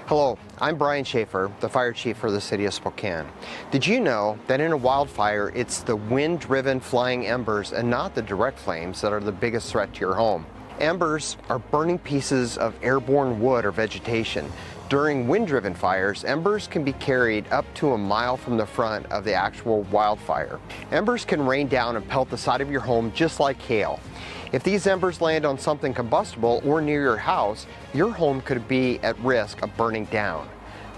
Hello, I'm Brian Schaefer, the fire chief for the city of Spokane. Did you know that in a wildfire, it's the wind-driven flying embers and not the direct flames that are the biggest threat to your home? Embers are burning pieces of airborne wood or vegetation. During wind-driven fires, embers can be carried up to a mile from the front of the actual wildfire. Embers can rain down and pelt the side of your home just like hail. If these embers land on something combustible or near your house, your home could be at risk of burning down.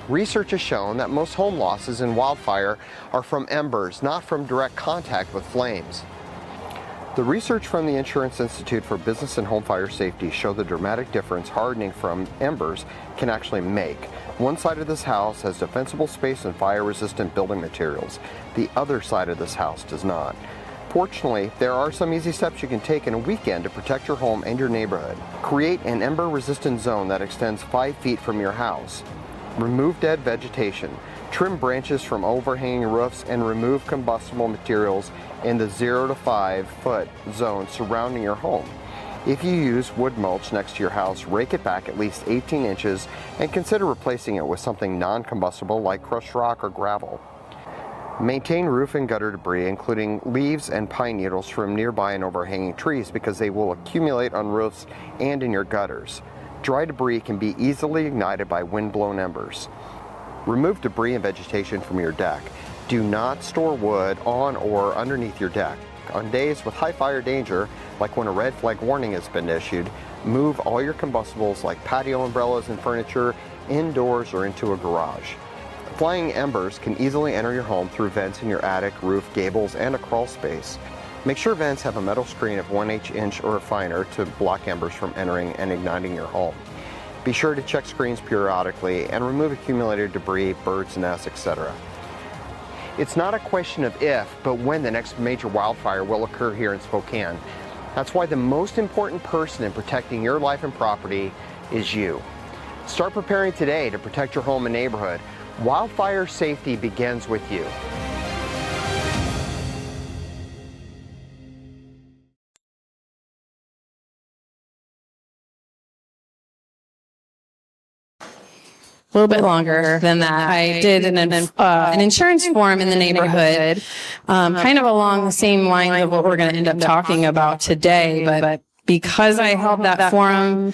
Research has shown that most home losses in wildfire are from embers, not from direct contact with flames. The research from the Insurance Institute for Business and Home Fire Safety show the dramatic difference hardening from embers can actually make. One side of this house has defensible space and fire-resistant building materials. The other side of this house does not. Fortunately, there are some easy steps you can take in a weekend to protect your home and your neighborhood. Create an ember-resistant zone that extends 5 feet from your house. Remove dead vegetation. Trim branches from overhanging roofs and remove combustible materials in the 0 to 5 foot zone surrounding your home. If you use wood mulch next to your house, rake it back at least 18 inches and consider replacing it with something non-combustible like crushed rock or gravel. Maintain roof and gutter debris, including leaves and pine needles from nearby and overhanging trees, because they will accumulate on roofs and in your gutters. Dry debris can be easily ignited by wind-blown embers. Remove debris and vegetation from your deck. Do not store wood on or underneath your deck. On days with high fire danger, like when a red flag warning has been issued, move all your combustibles like patio umbrellas and furniture indoors or into a garage. Flying embers can easily enter your home through vents in your attic, roof, gables, and a crawl space. Make sure vents have a metal screen of 1/8 inch or finer to block embers from entering and igniting your home. Be sure to check screens periodically and remove accumulated debris, birds' nests, etc. It's not a question of if, but when the next major wildfire will occur here in Spokane. That's why the most important person in protecting your life and property is you. Start preparing today to protect your home and neighborhood. Wildfire safety begins with you. A little bit longer than that. I did an insurance forum in the neighborhood, kind of along the same lines of what we're going to end up talking about today. But because I held that forum,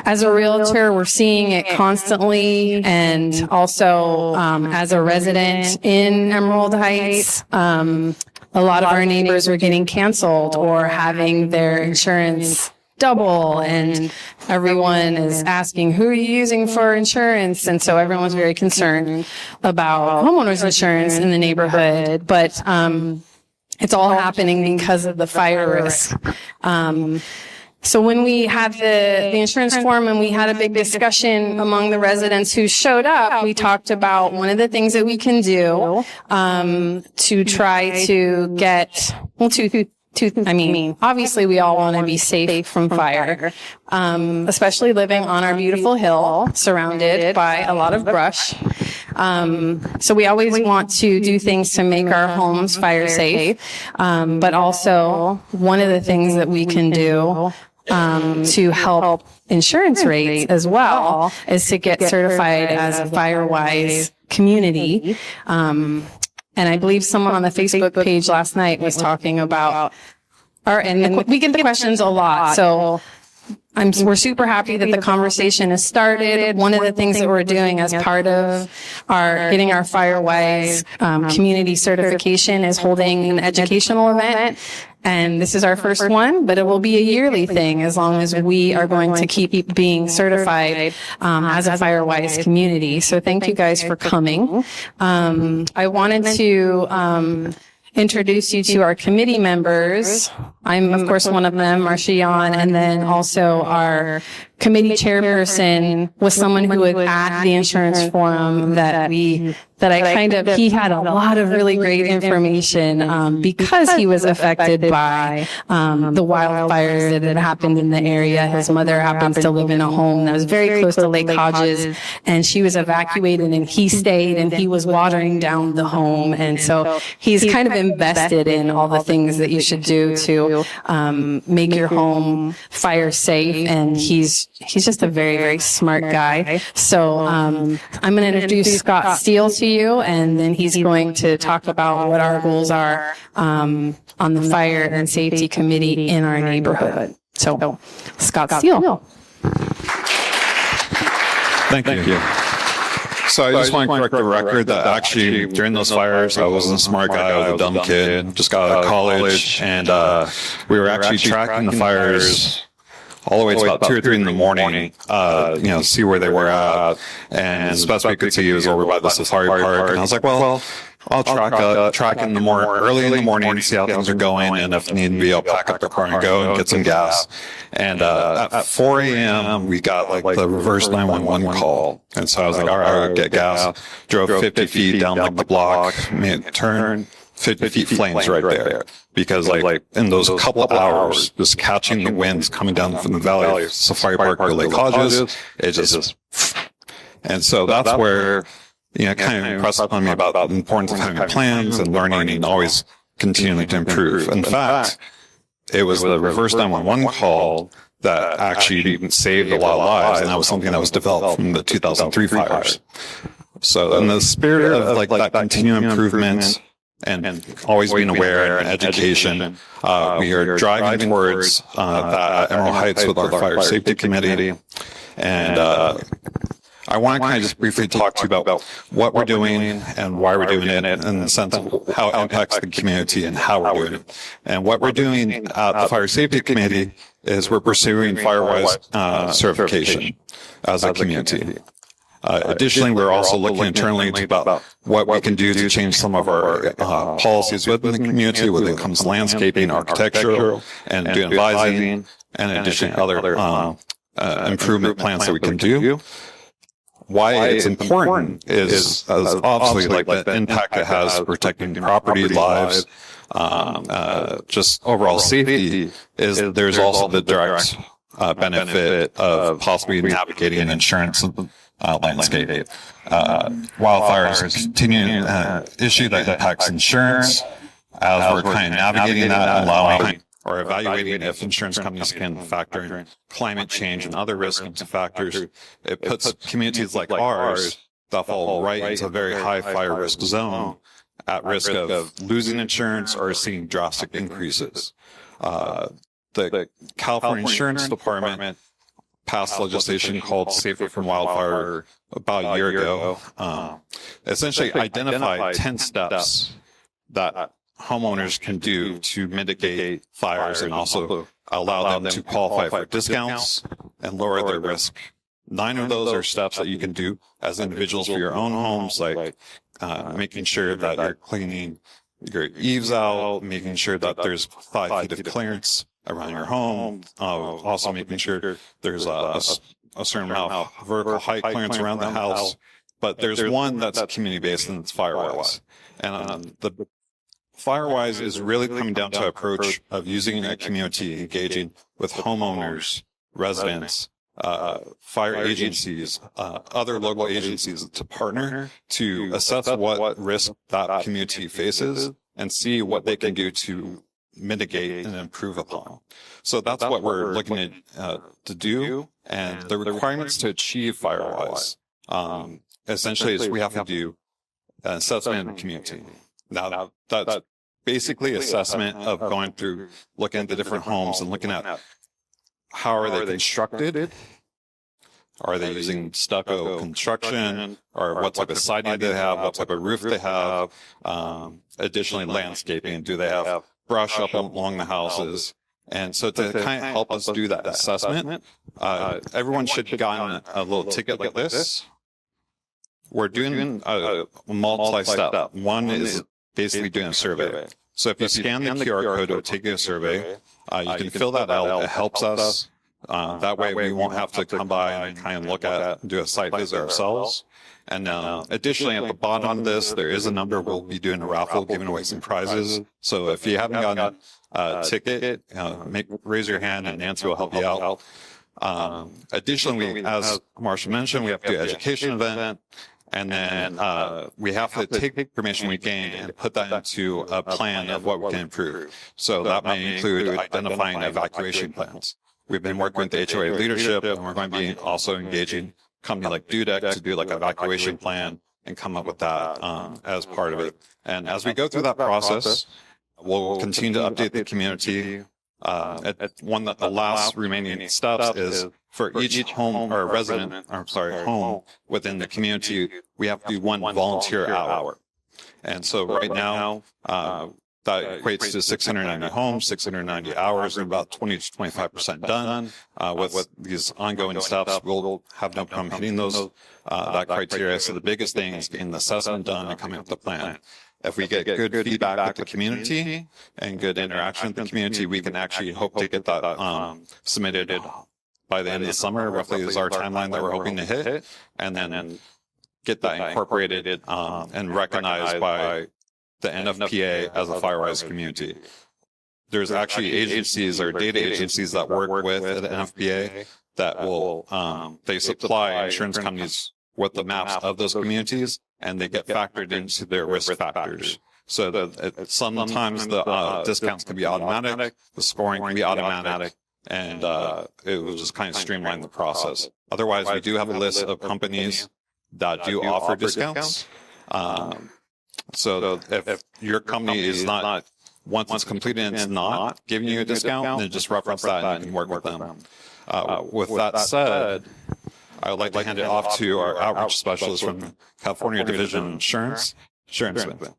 as a realtor, we're seeing it constantly, and also as a resident in Emerald Heights, a lot of our neighbors were getting canceled or having their insurance double, and everyone is asking, who are you using for insurance? And so everyone was very concerned about homeowners insurance in the neighborhood, but it's all happening because of the fire risk. So when we had the insurance forum and we had a big discussion among the residents who showed up, we talked about one of the things that we can do to try to get, obviously we all want to be safe from fire, especially living on our beautiful hill surrounded by a lot of brush. So we always want to do things to make our homes fire safe. But also one of the things that we can do to help insurance rates as well is to get certified as a FireWise community. And I believe someone on the Facebook page last night was talking about we get the questions a lot. So we're super happy that the conversation has started. One of the things that we're doing as part of getting our FireWise community certification is holding an educational event. And this is our first one, but it will be a yearly thing as long as we are going to keep being certified as a FireWise community. So thank you guys for coming. I wanted to introduce you to our committee members. I'm, of course, one of them, Marcia Yan, and then also our committee chairperson was someone who was at the insurance forum that we that he had a lot of really great information because he was affected by the wildfire that had happened in the area. His mother happens to live in a home that was very close to Lake Hodges, and she was evacuated, and he stayed, and he was watering down the home. And so he's kind of invested in all the things that you should do to make your home fire safe. And he's just a very, very smart guy. So I'm going to introduce Scott Steele to you, and then he's going to talk about what our goals are on the Fire and Safety Committee in our neighborhood. So, Scott Steele. Thank you. So I just want to correct the record that actually during those fires, I wasn't a smart guy. I was a dumb kid, just got out of college, and we were actually tracking the fires all the way to about 2 or 3 in the morning, see where they were at. And the best we could see was over by the safari park. And I was like, well, I'll track in the early in the morning to see how things are going. And if need be, I'll pack up the car and go and get some gas. And at 4 a.m., we got like the reverse 911 call. And so I was like, all right, I'll get gas. Drove 50 feet down like the block, made a turn. 50 feet flames right there. Because like in those couple of hours, just catching the winds coming down from the valley of Safari Park to Lake Hodges, it just, and so that's where, kind of impressed upon me about the importance of having plans and learning and always continuing to improve. In fact, it was the reverse 911 call that actually saved a lot of lives, and that was something that was developed from the 2003 fires. So in the spirit of like that continuing improvement, and always being aware and education. We are driving towards that Emerald Heights with our Fire Safety Committee. And I want to kind of just briefly talk to you about what we're doing and why we're doing it in the sense of how it impacts the community and how we're doing it. And what we're doing at the Fire Safety Committee is we're pursuing FireWise certification as a community. Additionally, we're also looking internally about what we can do to change some of our policies within the community when it comes to landscaping, architectural, and doing advising, and additionally other improvement plans that we can do. Why it's important is obviously like the impact it has protecting property, lives, just overall safety. Is there's also the direct benefit of possibly navigating insurance landscape. Wildfires is a continuing issue that impacts insurance as we're kind of navigating that and allowing or evaluating if insurance companies can factor in climate change and other risk into factors. It puts communities like ours that fall right into a very high fire risk zone at risk of losing insurance or seeing drastic increases. The California Insurance Department passed legislation called Safer from Wildfire about a year ago. Essentially identified 10 steps that homeowners can do to mitigate fires and also allow them to qualify for discounts and lower their risk. 9 of those are steps that you can do as individuals for your own homes, like making sure that you're cleaning your eaves out, making sure that there's 5 feet of clearance around your home, also making sure there's a certain amount of vertical height clearance around the house. But there's one that's community-based, and it's FireWise. And the FireWise is really coming down to an approach of using a community, engaging with homeowners, residents, fire agencies, other local agencies to partner to assess what risk that community faces and see what they can do to mitigate and improve upon. So that's what we're looking at to do. And the requirements to achieve FireWise, essentially is we have to do an assessment of the community. Now that's basically assessment of going through, looking at the different homes and looking at how are they constructed? Are they using stucco construction? Or what type of siding do they have? What type of roof they have? Additionally, landscaping. Do they have brush up along the houses? And so to kind of help us do that assessment, everyone should have gotten a little ticket like this. We're doing a multi-step. One is basically doing a survey. So if you scan the QR code, it'll take you a survey. You can fill that out. It helps us That way we won't have to come by and kind of look at, do a site visit ourselves. And additionally, at the bottom of this, there is a number. We'll be doing a raffle, giving away some prizes. So if you haven't gotten a ticket, raise your hand and Nancy will help you out. Additionally, as Marsha mentioned, we have to do an education event. And then we have to take information we gain and put that into a plan of what we can improve. So that may include identifying evacuation plans. We've been working with the HOA leadership, and we're going to be also engaging a company like Dudek to do like an evacuation plan and come up with that as part of it. And as we go through that process, we'll continue to update the community. One of the last remaining steps is for each home or home within the community, we have to do one volunteer hour. And so right now, that equates to 690 homes, 690 hours, and about 20 to 25% done. With these ongoing steps, we'll have no problem hitting that criteria. So the biggest thing is getting the assessment done and coming up with a plan. If we get good feedback with the community and good interaction with the community, we can actually hope to get that submitted by the end of the summer, roughly is our timeline that we're hoping to hit, and then get that incorporated and recognized by the NFPA as a FireWise community. There's actually agencies or data agencies that work with the NFPA that will, they supply insurance companies with the maps of those communities, and they get factored into their risk factors. So that sometimes the discounts can be automatic, the scoring can be automatic, and it will just kind of streamline the process. Otherwise, we do have a list of companies that do offer discounts. So if your company is not, once it's completed and it's not giving you a discount, then just reference that and you can work with them. With that said, I would like to hand it off to our outreach specialist from California Division of Insurance, Sharon Smith.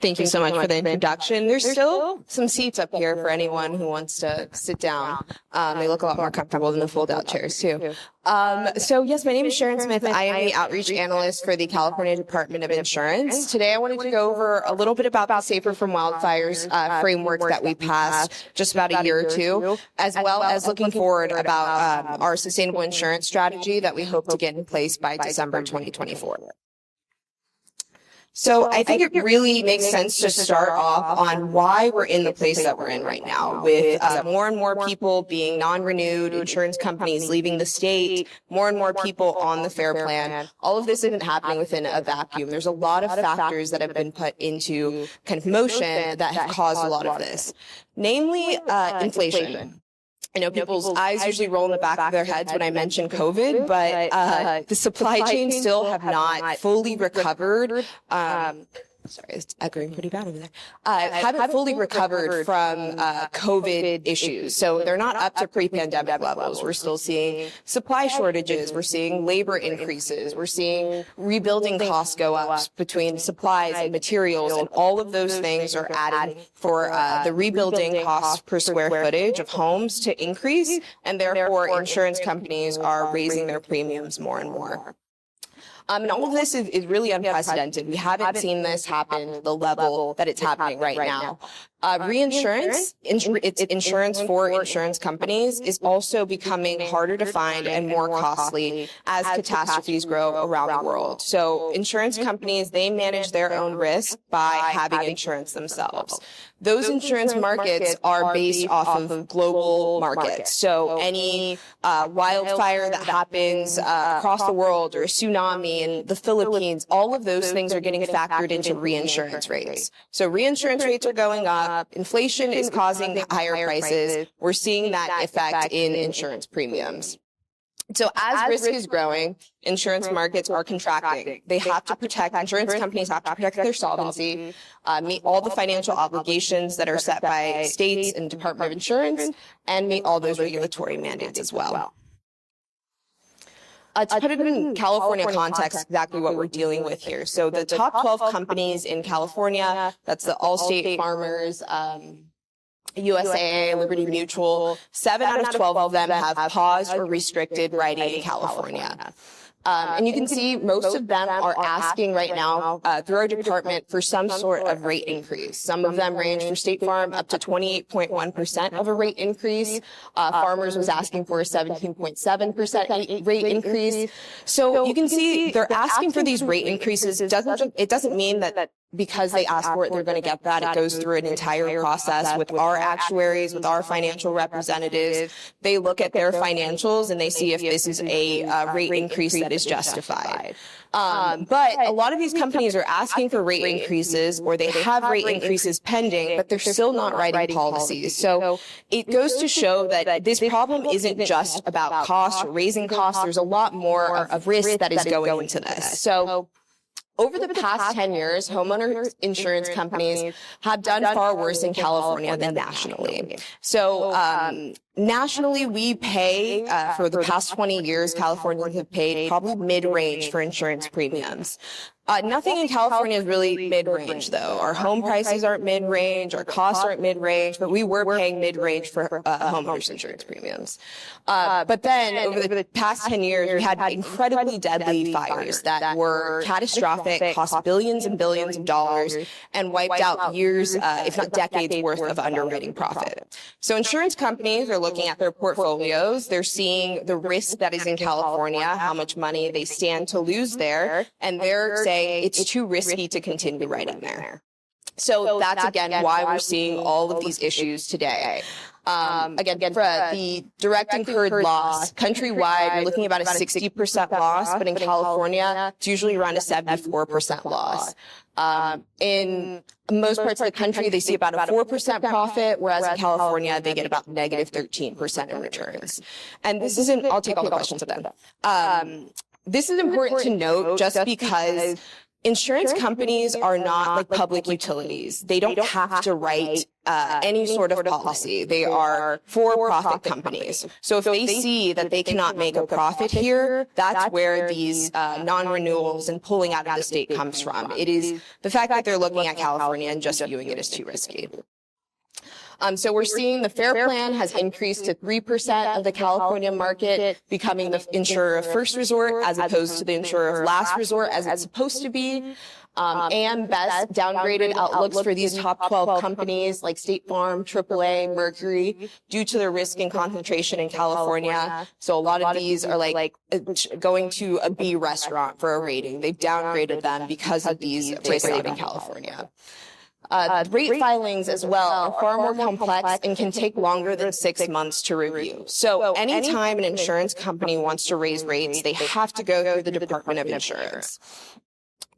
Thank you so much for the introduction. There's still some seats up here for anyone who wants to sit down. They look a lot more comfortable than the fold-out chairs, too. So yes, my name is Sharon Smith. I am the outreach analyst for the California Department of Insurance. Today, I wanted to go over a little bit about the Safer from Wildfires framework that we passed just about a year or two, as well as looking forward about our sustainable insurance strategy that we hope to get in place by December 2024. So I think it really makes sense to start off on why we're in the place that we're in right now, with more and more people being non-renewed, insurance companies leaving the state, more and more people on the FAIR plan. All of this isn't happening within a vacuum. There's a lot of factors that have been put into kind of motion that have caused a lot of this, namely inflation. I know people's eyes usually roll in the back of their heads when I mention COVID, but the supply chains still have not fully recovered. Sorry, it's echoing pretty bad over there. Haven't fully recovered from COVID issues. So they're not up to pre-pandemic levels. We're still seeing supply shortages. We're seeing labor increases. We're seeing rebuilding costs go up between supplies and materials. And all of those things are adding for the rebuilding costs per square footage of homes to increase. And therefore, insurance companies are raising their premiums more and more. And all of this is really unprecedented. We haven't seen this happen at the level that it's happening right now. Reinsurance, it's insurance for insurance companies, is also becoming harder to find and more costly as catastrophes grow around the world. So insurance companies, they manage their own risk by having insurance themselves. Those insurance markets are based off of global markets. So any wildfire that happens across the world, or a tsunami in the Philippines, all of those things are getting factored into reinsurance rates. So reinsurance rates are going up. Inflation is causing higher prices. We're seeing that effect in insurance premiums. So as risk is growing, insurance markets are contracting. They have to protect, insurance companies have to protect their solvency, meet all the financial obligations that are set by states and Department of Insurance, and meet all those regulatory mandates as well. To put it in California context, exactly what we're dealing with here. So the top 12 companies in California, that's the Allstate, Farmers, USAA, Liberty Mutual, 7 out of 12 of them have paused or restricted writing in California. And you can see most of them are asking right now through our department for some sort of rate increase. Some of them range for State Farm up to 28.1% of a rate increase. Farmers was asking for a 17.7% rate increase. So you can see they're asking for these rate increases. It doesn't mean that because they ask for it, they're going to get that. It goes through an entire process with our actuaries, with our financial representatives. They look at their financials and they see if this is a rate increase that is justified. But a lot of these companies are asking for rate increases, or they have rate increases pending, but they're still not writing policies. So it goes to show that this problem isn't just about cost or raising costs. There's a lot more of risk that is going into this. So over the past 10 years, homeowner insurance companies have done far worse in California than nationally. So nationally, we pay, for the past 20 years, Californians have paid probably mid-range for insurance premiums. Nothing in California is really mid-range, though. Our home prices aren't mid-range, our costs aren't mid-range, but we were paying mid-range for homeowners insurance premiums. But then, over the past 10 years, we had incredibly deadly fires that were catastrophic, cost billions and billions of dollars, and wiped out years, if not decades, worth of underwriting profit. So insurance companies are looking at their portfolios. They're seeing the risk that is in California, how much money they stand to lose there, and they're saying it's too risky to continue writing there. So that's again why we're seeing all of these issues today. Again, for the direct incurred loss, countrywide, you're looking at about a 60% loss, but in California, it's usually around a 74% loss. In most parts of the country, they see about a 4% profit, whereas in California, they get about negative 13% in returns. And this isn't, I'll take all the questions at the end. This is important to note just because insurance companies are not like public utilities. They don't have to write any sort of policy. They are for-profit companies. So if they see that they cannot make a profit here, that's where these non-renewals and pulling out of the state comes from. It is the fact that they're looking at California and just viewing it as too risky. So we're seeing the FAIR plan has increased to 3% of the California market, becoming the insurer of first resort as opposed to the insurer of last resort as it's supposed to be. AM Best downgraded outlooks for these top 12 companies like State Farm, AAA, Mercury, due to their risk and concentration in California. So a lot of these are like going to a B restaurant for a rating. They've downgraded them because of these risks in California. Rate filings as well are far more complex and can take longer than 6 months to review. So anytime an insurance company wants to raise rates, they have to go through the Department of Insurance.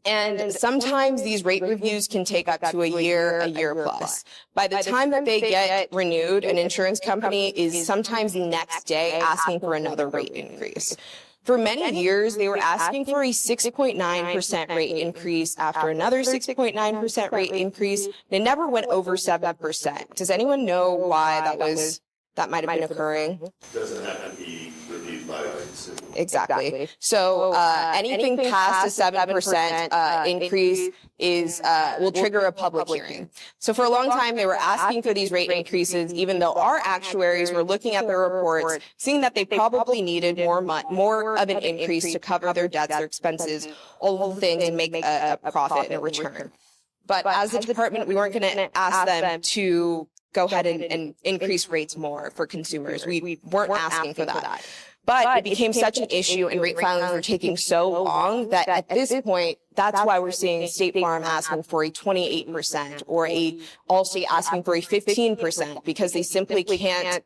And sometimes these rate reviews can take up to a year plus. By the time that they get renewed, an insurance company is sometimes the next day asking for another rate increase. For many years, they were asking for a 6.9% rate increase after another 6.9% rate increase. They never went over 7%. Does anyone know why that might have been occurring? Doesn't have to be reviewed by the consumer. Exactly. So anything past a 7% increase will trigger a public hearing. So for a long time, they were asking for these rate increases, even though our actuaries were looking at their reports, seeing that they probably needed more of an increase to cover their debts, their expenses, all the things, and make a profit and a return. But as a department, we weren't going to ask them to go ahead and increase rates more for consumers. We weren't asking for that. But it became such an issue and rate filings were taking so long that at this point, that's why we're seeing State Farm asking for a 28% or Allstate asking for a 15% because they simply can't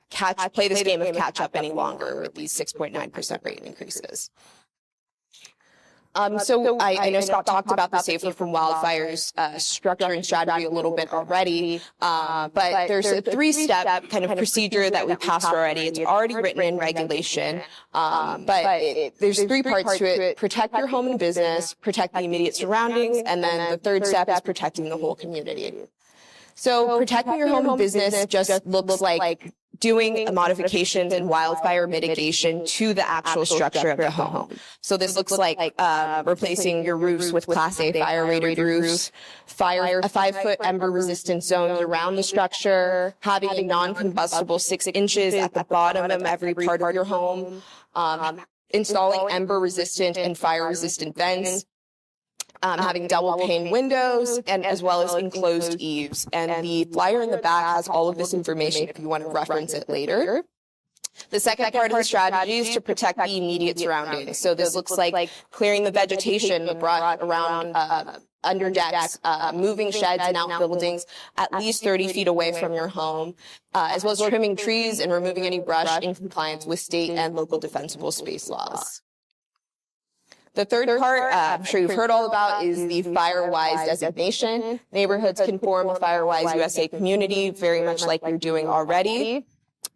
play this game of catch up any longer with these 6.9% rate increases. So I know Scott talked about the Safer from Wildfire's structure and strategy a little bit already, but there's a 3-step kind of procedure that we passed already. It's already written in regulation, but there's 3 parts to it. Protect your home and business, protect the immediate surroundings, and then the 3rd step is protecting the whole community. So protecting your home and business just looks like doing modifications and wildfire mitigation to the actual structure of the home. So this looks like replacing your roofs with Class A fire-rated roofs, a 5-foot ember resistant zones around the structure, having a non-combustible 6 inches at the bottom of every part of your home, installing ember-resistant and fire-resistant vents, having double-pane windows, and as well as enclosed eaves. And the flyer in the back has all of this information if you want to reference it later. The second part of the strategy is to protect the immediate surroundings. So this looks like clearing the vegetation, the brush around under decks, moving sheds and outbuildings at least 30 feet away from your home, as well as trimming trees and removing any brush in compliance with state and local defensible space laws. The third part, I'm sure you've heard all about, is the FireWise designation. Neighborhoods can form a FireWise USA community, very much like you're doing already.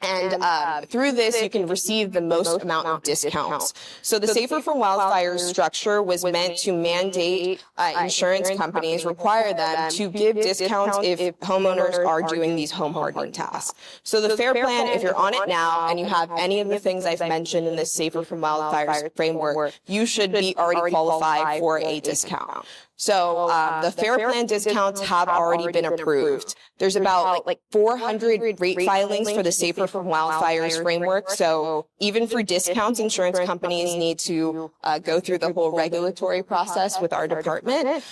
And through this, you can receive the most amount of discounts. So the Safer from Wildfire structure was meant to mandate insurance companies, require them to give discounts if homeowners are doing these home hardening tasks. So the FAIR plan, if you're on it now and you have any of the things I've mentioned in this Safer from Wildfire framework, you should be already qualified for a discount. So the FAIR plan discounts have already been approved. There's about like 400 rate filings for the Safer from Wildfires framework. So even for discounts, insurance companies need to go through the whole regulatory process with our department.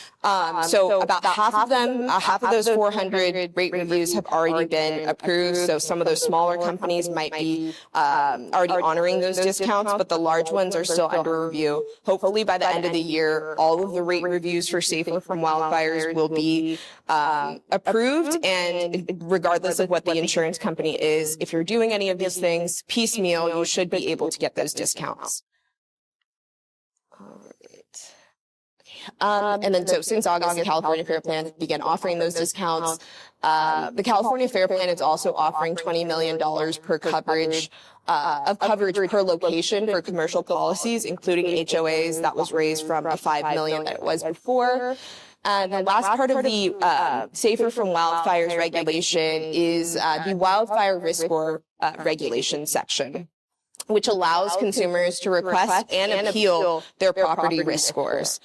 So about half of them, half of those 400 rate reviews have already been approved. So some of those smaller companies might be already honoring those discounts, but the large ones are still under review. Hopefully by the end of the year, all of the rate reviews for Safer from Wildfires will be approved, and regardless of what the insurance company is, if you're doing any of these things piecemeal, you should be able to get those discounts. All right. And then so since August, the California FAIR Plan began offering those discounts. The California FAIR Plan is also offering $20 million per coverage of coverage per location for commercial policies, including HOAs. That was raised from the $5 million that it was before. And the last part of the Safer from Wildfires regulation is the Wildfire Risk Score regulation section, which allows consumers to request and appeal their property risk scores.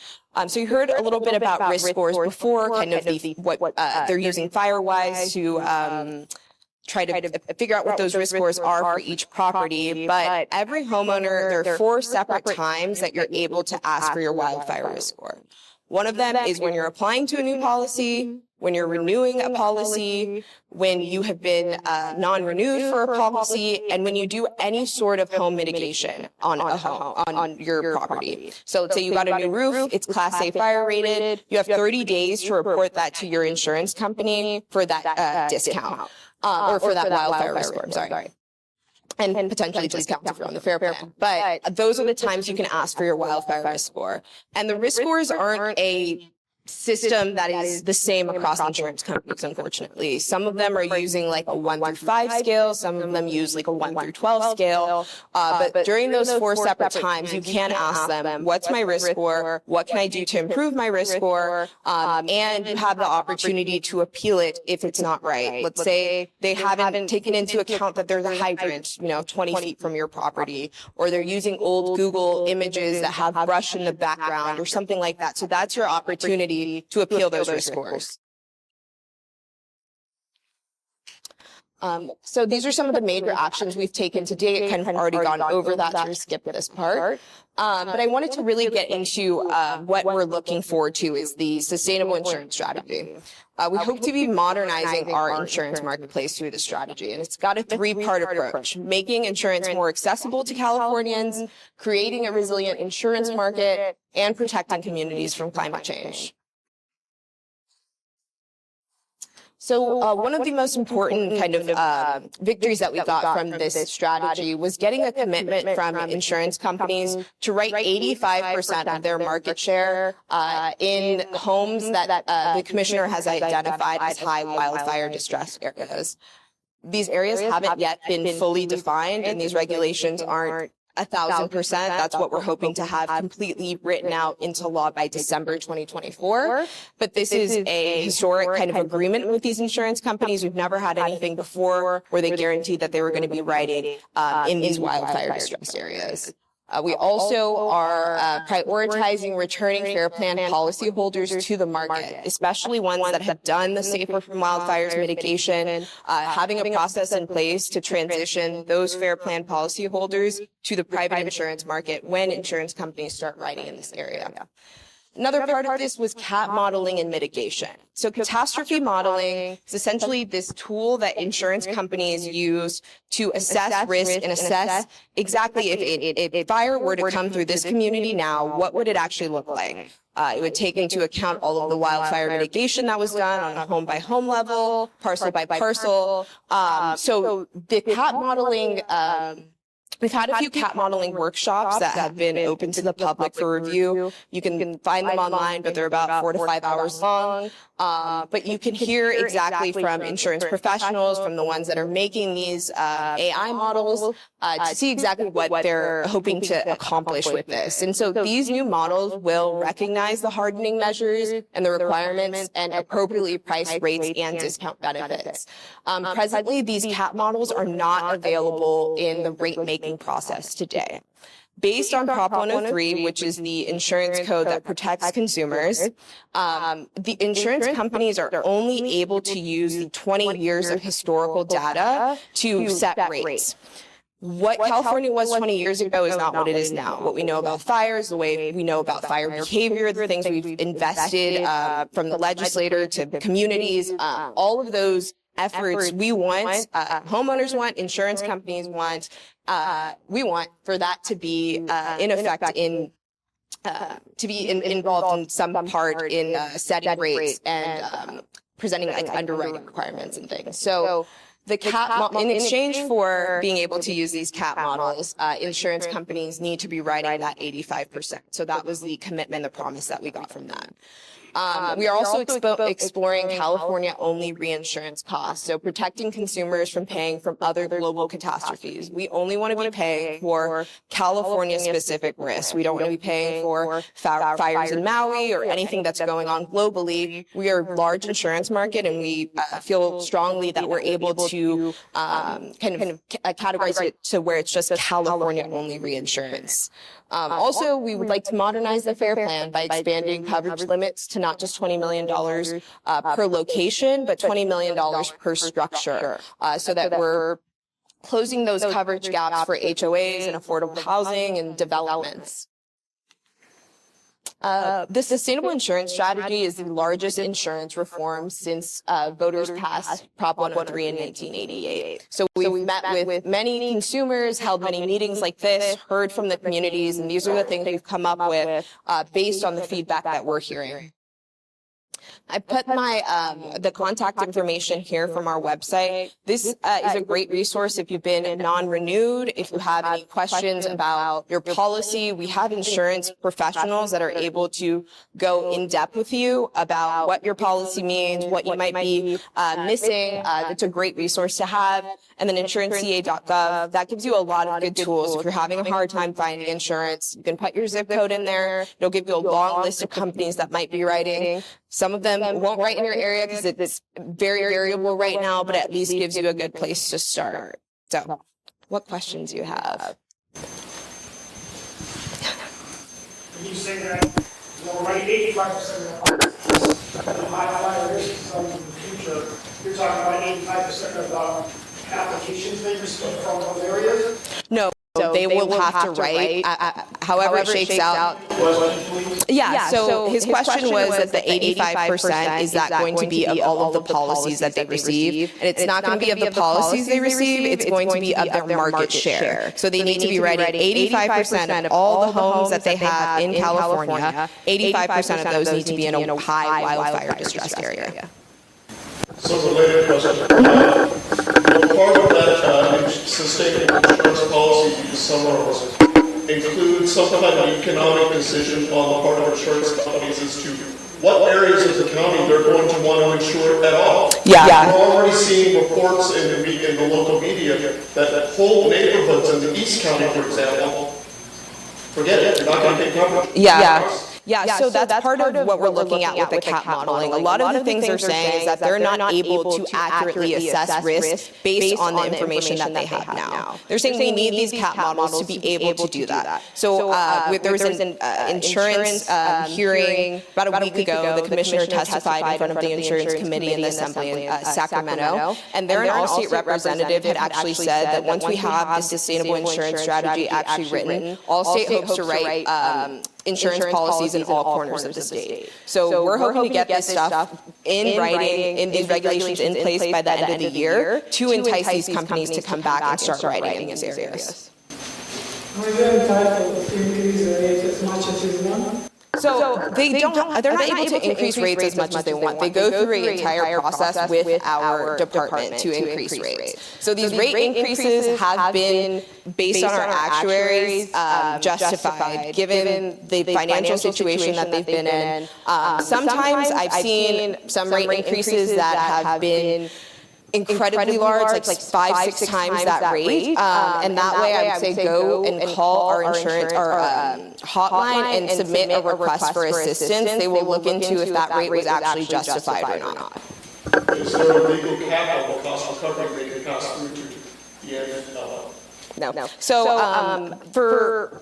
So you heard a little bit about risk scores before, kind of what they're using FireWise to try to figure out what those risk scores are for each property. But every homeowner, there are 4 separate times that you're able to ask for your wildfire risk score. One of them is when you're applying to a new policy, when you're renewing a policy, when you have been non-renewed for a policy, and when you do any sort of home mitigation on a home, on your property. So let's say you got a new roof, it's Class A fire rated, you have 30 days to report that to your insurance company for that discount, or for that wildfire risk score, I'm sorry. And potentially discounts if you're on the FAIR plan. But those are the times you can ask for your wildfire risk score. And the risk scores aren't a system that is the same across insurance companies, unfortunately. Some of them are using like a 1 through 5 scale. Some of them use like a 1 through 12 scale. But during those 4 separate times, you can ask them, what's my risk score? What can I do to improve my risk score? And you have the opportunity to appeal it if it's not right. Let's say they haven't taken into account that there's a hydrant, 20 feet from your property, or they're using old Google images that have brush in the background or something like that. So that's your opportunity to appeal those risk scores. So these are some of the major actions we've taken to date. Kind of already gone over that, so skip this part. But I wanted to really get into what we're looking forward to is the sustainable insurance strategy. We hope to be modernizing our insurance marketplace through the strategy, and it's got a 3-part approach: making insurance more accessible to Californians, creating a resilient insurance market, and protecting communities from climate change. So one of the most important kind of victories that we got from this strategy was getting a commitment from insurance companies to write 85% of their market share in homes that the commissioner has identified as high wildfire distress areas. These areas haven't yet been fully defined, and these regulations aren't 1,000%. That's what we're hoping to have completely written out into law by December 2024. But this is a historic kind of agreement with these insurance companies. We've never had anything before where they guaranteed that they were going to be writing in these wildfire distress areas. We also are prioritizing returning fair plan policyholders to the market, especially ones that have done the Safer from Wildfires mitigation, having a process in place to transition those fair plan policyholders to the private insurance market when insurance companies start writing in this area. Another part of this was CAT modeling and mitigation. So catastrophe modeling is essentially this tool that insurance companies use to assess risk and assess exactly if a fire were to come through this community now, what would it actually look like? It would take into account all of the wildfire mitigation that was done on a home by home level, parcel by parcel. So the CAT modeling, we've had a few CAT modeling workshops that have been open to the public for review. You can find them online, but they're about 4 to 5 hours long. But you can hear exactly from insurance professionals, from the ones that are making these AI models, to see exactly what they're hoping to accomplish with this. And so these new models will recognize the hardening measures and the requirements and appropriately price rates and discount benefits. Presently, these CAT models are not available in the rate-making process today. Based on Prop 103, which is the insurance code that protects consumers, the insurance companies are only able to use the 20 years of historical data to set rates. What California was 20 years ago is not what it is now. What we know about fires, the way we know about fire behavior, the things we've invested from the legislator to communities, all of those efforts we want, homeowners want, insurance companies want, we want for that to be in effect involved in some part in setting rates and presenting like underwriting requirements and things. So the CAT, in exchange for being able to use these CAT models, insurance companies need to be writing that 85%. So that was the commitment, the promise that we got from that. We are also exploring California-only reinsurance costs, so protecting consumers from paying from other global catastrophes. We only want to be paying for California-specific risks. We don't want to be paying for fires in Maui or anything that's going on globally. We are a large insurance market, and we feel strongly that we're able to categorize it to where it's just California-only reinsurance. Also, we would like to modernize the FAIR plan by expanding coverage limits to not just $20 million per location, but $20 million per structure, so that we're closing those coverage gaps for HOAs and affordable housing and developments. The sustainable insurance strategy is the largest insurance reform since voters passed Prop 103 in 1988. So we've met with many consumers, held many meetings like this, heard from the communities, and these are the things we've come up with based on the feedback that we're hearing. I put the contact information here from our website. This is a great resource if you've been non-renewed, if you have any questions about your policy. We have insurance professionals that are able to go in depth with you about what your policy means, what you might be missing. It's a great resource to have. And then insuranceca.gov, that gives you a lot of good tools. If you're having a hard time finding insurance, you can put your zip code in there. It'll give you a long list of companies that might be writing. Some of them won't write in your area because it's very variable right now, but at least gives you a good place to start. So, what questions do you have? When you say that we're already 85% of the high fire risks in the future, you're talking about 85% of the applications they receive from those areas? No. So they will have to write, however it shakes out. Yeah, so his question was that the 85%, is that going to be of all of the policies that they receive? And it's not going to be of the policies they receive, it's going to be of their market share. So they need to be writing 85% of all the homes that they have in California. 85% of those need to be in a high wildfire distressed area. So related question. Part of that sustainable insurance policy you summarize includes some kind of economic decision on the part of insurance companies as to what areas of the county they're going to want to insure at all. Yeah. We're already seeing reports in the local media that whole neighborhoods in the East County, for example, forget it, you're not going to get coverage. Yeah. Yeah, so that's part of what we're looking at with the CAP modeling. A lot of the things they're saying is that they're not able to accurately assess risk based on the information that they have now. They're saying we need these CAP models to be able to do that. So there was an insurance hearing about a week ago. The commissioner testified in front of the insurance committee in the assembly in Sacramento, and their all-state representative had actually said that once we have the sustainable insurance strategy actually written, Allstate hopes to write insurance policies in all corners of the state. So we're hoping to get this stuff in writing, in these regulations in place by the end of the year to entice these companies to come back and start writing in these areas. Are you entitled to increase the rate as much as you want? So they're not able to increase rates as much as they want. They go through an entire process with our department to increase rates. So these rate increases have been, based on our actuaries, justified, given the financial situation that they've been in. Sometimes I've seen some rate increases that have been incredibly large, like 5-6 times that rate. And that way I would say go and call our insurance, our hotline and submit a request for assistance. They will look into if that rate was actually justified or not. Is there a legal cap on the cost recovery they can pass through to the end? No. So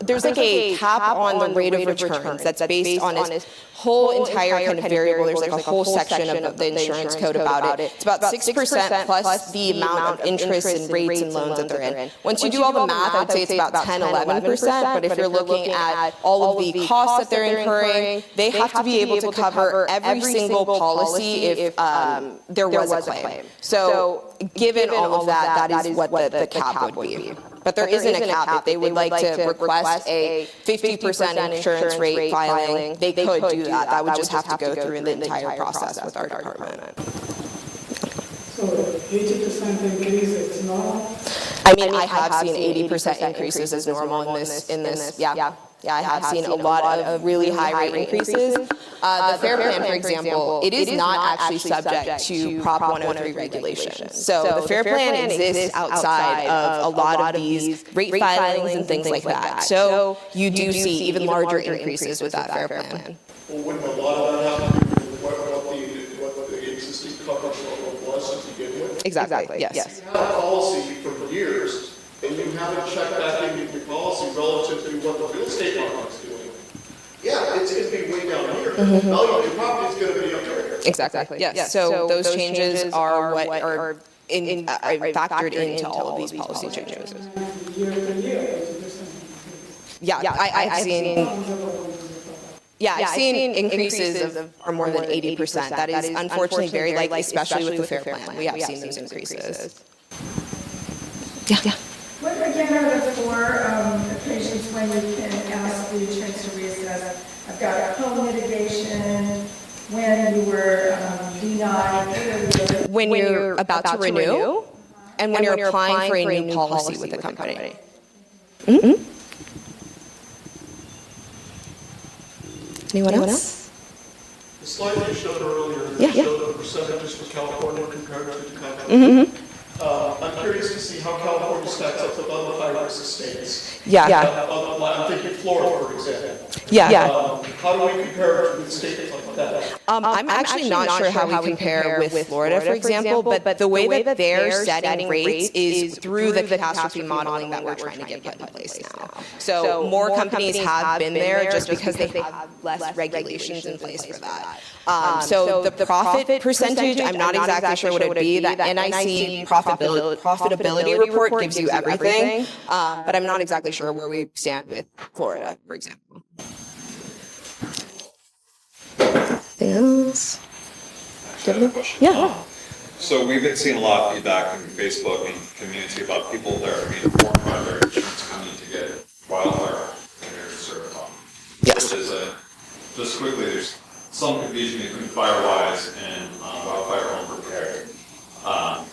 there's like a cap on the rate of returns that's based on a whole entire kind of variable. There's like a whole section of the insurance code about it. It's about 6% plus the amount of interest and rates and loans that they're in. Once you do all the math, I would say it's about 10-11%. But if you're looking at all of the costs that they're incurring, they have to be able to cover every single policy if there was a claim. So given all of that, that is what the cap would be. But there isn't a cap. If they would like to request a 50% insurance rate filing, they could do that. That would just have to go through the entire process with our department. So 80% increase, it's normal? I mean, I have seen 80% increases as normal in this. Yeah, I have seen a lot of really high rate increases. The FAIR Plan, for example, it is not actually subject to Prop 103 regulations. So the FAIR Plan exists outside of a lot of these rate filings and things like that. So you do see even larger increases with that FAIR Plan. Well, wouldn't a lot of that have to do with what the existing coverage level was to begin with? Exactly, yes. You have a policy for years, and you haven't checked back into your policy relative to what the real estate market is doing. Yeah, it's going to be way down here. Value of your property is going to be up here. Exactly, yes. So those changes are what are factored into all of these policy changes. Year to year, 80%. I've seen increases of are more than 80%. That is unfortunately very likely, especially with the FAIR Plan. We have seen those increases. Yeah. What again are the 4 occasions when you can ask the insurance to reassess? I've got home litigation, when you were denied. When you're about to renew, and when you're applying for a new policy with the company. Mm-hmm. Anyone else? The slide you showed earlier showed the percentages for California compared to the country. Mm-hmm. I'm curious to see how California stacks up with other high-risk states. I'm thinking Florida, for example. How do we compare with states like that? I'm actually not sure how we compare with Florida, for example, but the way that they're setting rates is through the catastrophe modeling that we're trying to get put in place now. So more companies have been there just because they have less regulations in place for that. So the profit percentage, I'm not exactly sure what it would be. The NIC profitability report gives you everything, but I'm not exactly sure where we stand with Florida, for example. Anything else? Yeah. So we've been seeing a lot of feedback from Facebook and community about people that are being informed by their insurance company to get wildfire insurance certified. Yes. Which is just quickly, there's some confusion between Firewise and Wildfire Home Prepared.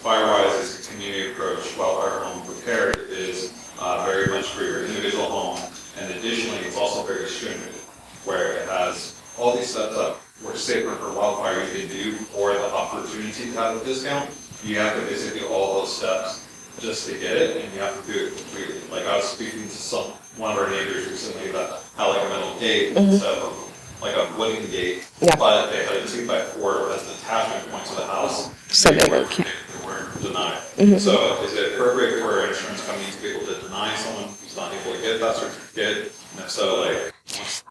Firewise is a community approach. Wildfire Home Prepared is very much for your individual home, and additionally, it's also very distributed, where it has all these steps up. Where safer for wildfire you can do for the opportunity to have a discount. You have to basically do all those steps just to get it, and you have to do it completely. Like I was speaking to one of our neighbors recently that had like a metal gate instead of like a wooden gate, Yeah. but they had a 2x4 as an attachment point to the house. So they weren't, can't. they weren't denied. So is it appropriate for an insurance company to be able to deny someone who's not able to get that certificate? And if so, like,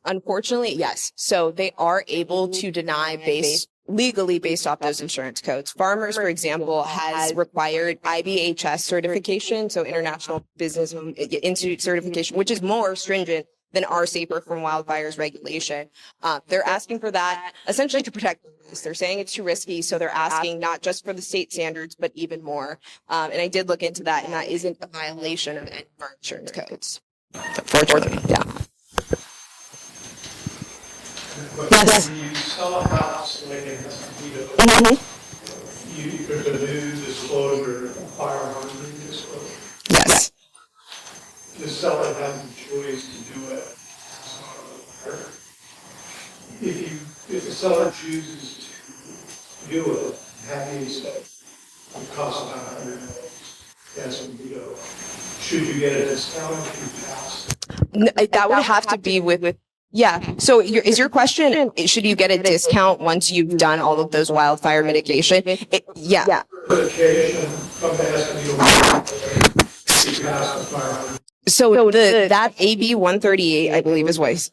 Unfortunately, yes. So they are able to deny legally based off those insurance codes. Farmers, for example, has required IBHS certification, so International Business Institute certification, which is more stringent than our Safer from Wildfires regulation. They're asking for that essentially to protect business. They're saying it's too risky, so they're asking not just for the state standards, but even more. And I did look into that, and that isn't a violation of any of our insurance codes. Fortunately, yeah. Yes. When you sell a house, like in Escondido, there's a new disclosure, fire hardening disclosure. Yes. The seller has the choice to do it. If the seller chooses to do it, have you said, it costs about $100, Escondido, should you get a discount if you pass? That would have to be with yeah. So is your question, should you get a discount once you've done all of those wildfire mitigation? Yeah. Certification from the Escondido, if you pass the fire. So that AB 138, I believe is what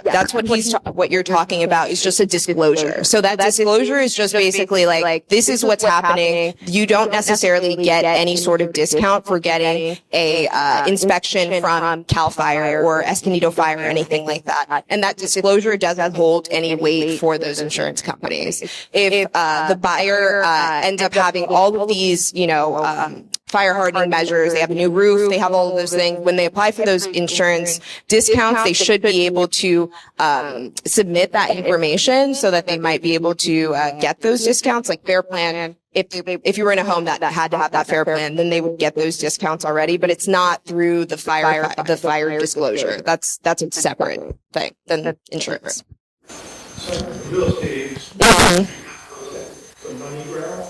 that's what what you're talking about is just a disclosure. So that disclosure is just basically like, this is what's happening. You don't necessarily get any sort of discount for getting a inspection from CAL FIRE or Escondido Fire or anything like that. And that disclosure doesn't hold any weight for those insurance companies. If the buyer ends up having all of these, fire hardening measures, they have a new roof, they have all of those things. When they apply for those insurance discounts, they should be able to submit that information so that they might be able to get those discounts, like Fair Plan. If you were in a home that had to have that Fair Plan, then they would get those discounts already. But it's not through the fire disclosure. That's a separate thing than the insurance. So real estate agents, the money grab,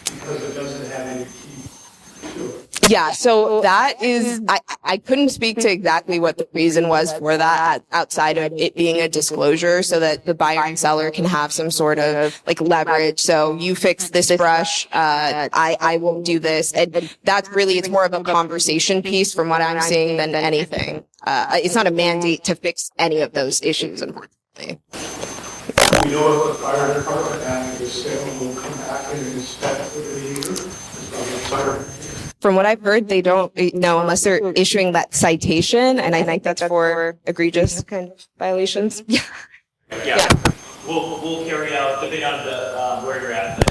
because it doesn't have any key to it. Yeah, so that is, I couldn't speak to exactly what the reason was for that outside of it being a disclosure so that the buyer and seller can have some sort of like leverage. So you fix this brush, I will do this. And that's really, it's more of a conversation piece from what I'm seeing than anything. It's not a mandate to fix any of those issues, unfortunately. We know if the fire department and the sale will come back and inspect the year. From what I've heard, they don't know unless they're issuing that citation, and I think that's for egregious kind of violations. Yeah. We'll carry out, depending on the where you're at on the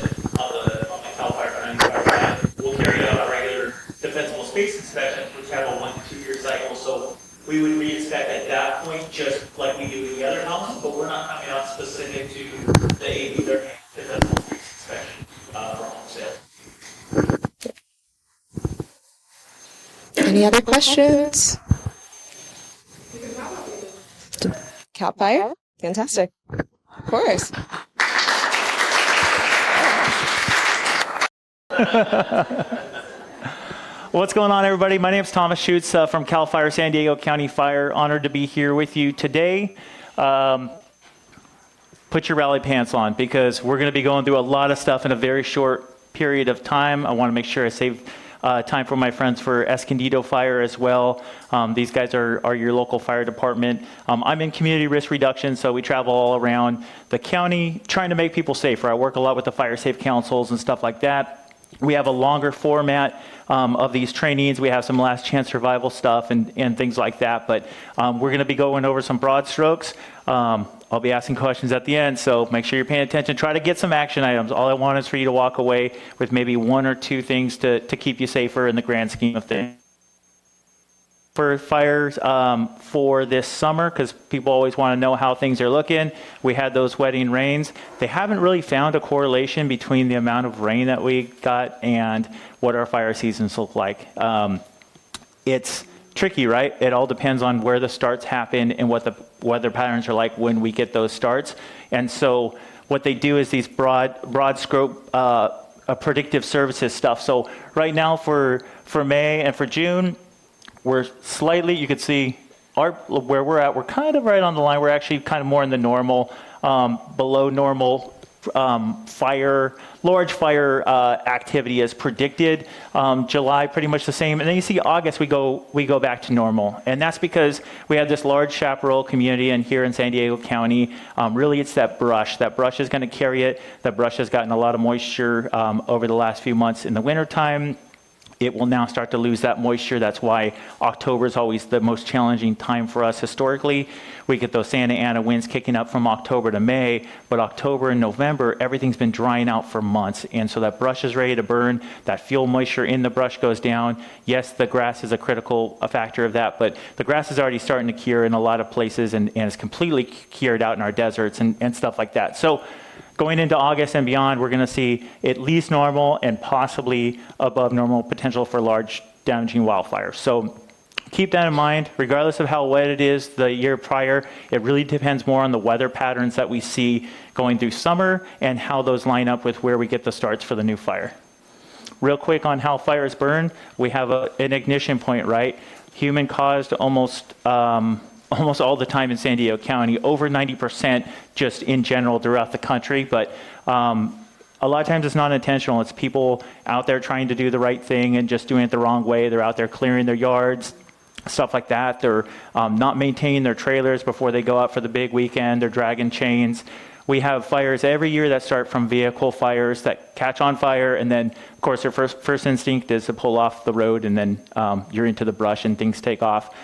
CAL FIRE side, we'll carry out a regular defensible space inspection, which have a 1 to 2 year cycle. So we would re-inspect at that point, just like we do in the other houses, but we're not coming out specific to the AB defensible space inspection for home sale. Any other questions? CAL FIRE? Fantastic. Of course. What's going on, everybody? My name is Thomas Schutz from CAL FIRE, San Diego County Fire. Honored to be here with you today. Put your rally pants on because we're going to be going through a lot of stuff in a very short period of time. I want to make sure I save time for my friends for Escondido Fire as well. These guys are your local fire department. I'm in community risk reduction, so we travel all around the county trying to make people safer. I work a lot with the fire safe councils and stuff like that. We have a longer format of these trainings. We have some last chance survival stuff and things like that, but we're going to be going over some broad strokes. I'll be asking questions at the end, so make sure you're paying attention. Try to get some action items. All I want is for you to walk away with maybe 1 or 2 things to keep you safer in the grand scheme of things. For fires for this summer, because people always want to know how things are looking. We had those wetting rains. They haven't really found a correlation between the amount of rain that we got and what our fire seasons look like. It's tricky, right? It all depends on where the starts happen and what the weather patterns are like when we get those starts. And so what they do is these broad scope predictive services stuff. So right now for May and for June, we're slightly, you could see where we're at, we're kind of right on the line. We're actually kind of more in the normal, below normal large fire activity as predicted. July, pretty much the same. And then you see August, we go back to normal. And that's because we have this large chaparral community and here in San Diego County. Really, it's that brush. That brush is going to carry it. That brush has gotten a lot of moisture over the last few months in the wintertime. It will now start to lose that moisture. That's why October is always the most challenging time for us historically. We get those Santa Ana winds kicking up from October to May, but October and November, everything's been drying out for months. And so that brush is ready to burn. That fuel moisture in the brush goes down. Yes, the grass is a critical factor of that, but the grass is already starting to cure in a lot of places and is completely cured out in our deserts and stuff like that. So going into August and beyond, we're going to see at least normal and possibly above normal potential for large damaging wildfires. So keep that in mind. Regardless of how wet it is the year prior, it really depends more on the weather patterns that we see going through summer and how those line up with where we get the starts for the new fire. Real quick on how fires burn, we have an ignition point, right? Human caused almost all the time in San Diego County, over 90% just in general throughout the country. But a lot of times it's not intentional. It's people out there trying to do the right thing and just doing it the wrong way. They're out there clearing their yards, stuff like that. They're not maintaining their trailers before they go out for the big weekend. They're dragging chains. We have fires every year that start from vehicle fires that catch on fire, and then, of course, their first instinct is to pull off the road, and then you're into the brush and things take off.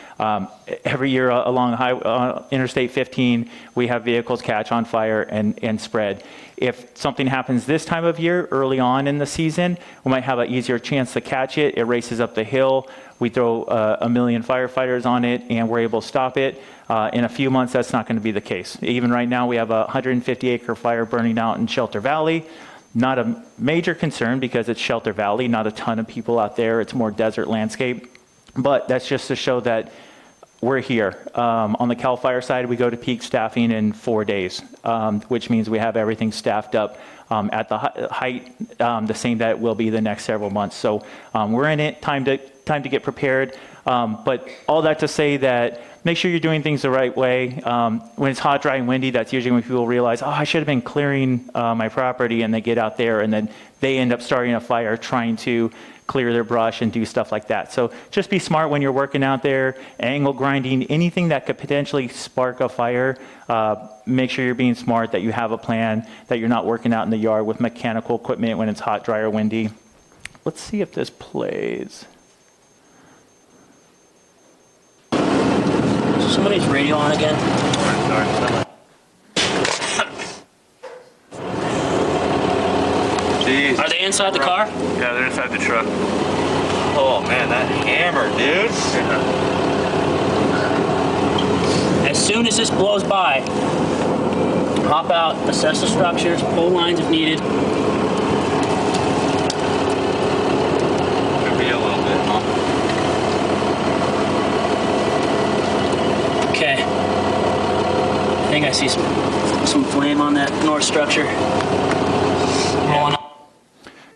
Every year along Interstate 15, we have vehicles catch on fire and spread. If something happens this time of year, early on in the season, we might have an easier chance to catch it. It races up the hill. We throw a million firefighters on it, and we're able to stop it. In a few months, that's not going to be the case. Even right now, we have a 150-acre fire burning out in Shelter Valley. Not a major concern because it's Shelter Valley, not a ton of people out there. It's more desert landscape. But that's just to show that we're here. On the CAL FIRE side, we go to peak staffing in 4 days, which means we have everything staffed up at the height, the same that it will be the next several months. So we're in it, time to get prepared. But all that to say that make sure you're doing things the right way. When it's hot, dry, and windy, that's usually when people realize, oh, I should have been clearing my property, and they get out there and then they end up starting a fire trying to clear their brush and do stuff like that. So just be smart when you're working out there, angle grinding, anything that could potentially spark a fire. Make sure you're being smart, that you have a plan, that you're not working out in the yard with mechanical equipment when it's hot, dry, or windy. Let's see if this plays. Somebody's radio on again. Sorry. Jeez. Are they inside the car? Yeah, they're inside the truck. Oh man, that hammer, dude. As soon as this blows by, hop out, assess the structures, pull lines if needed. Could be a little bit, huh? Okay. I think I see some flame on that north structure. Going up.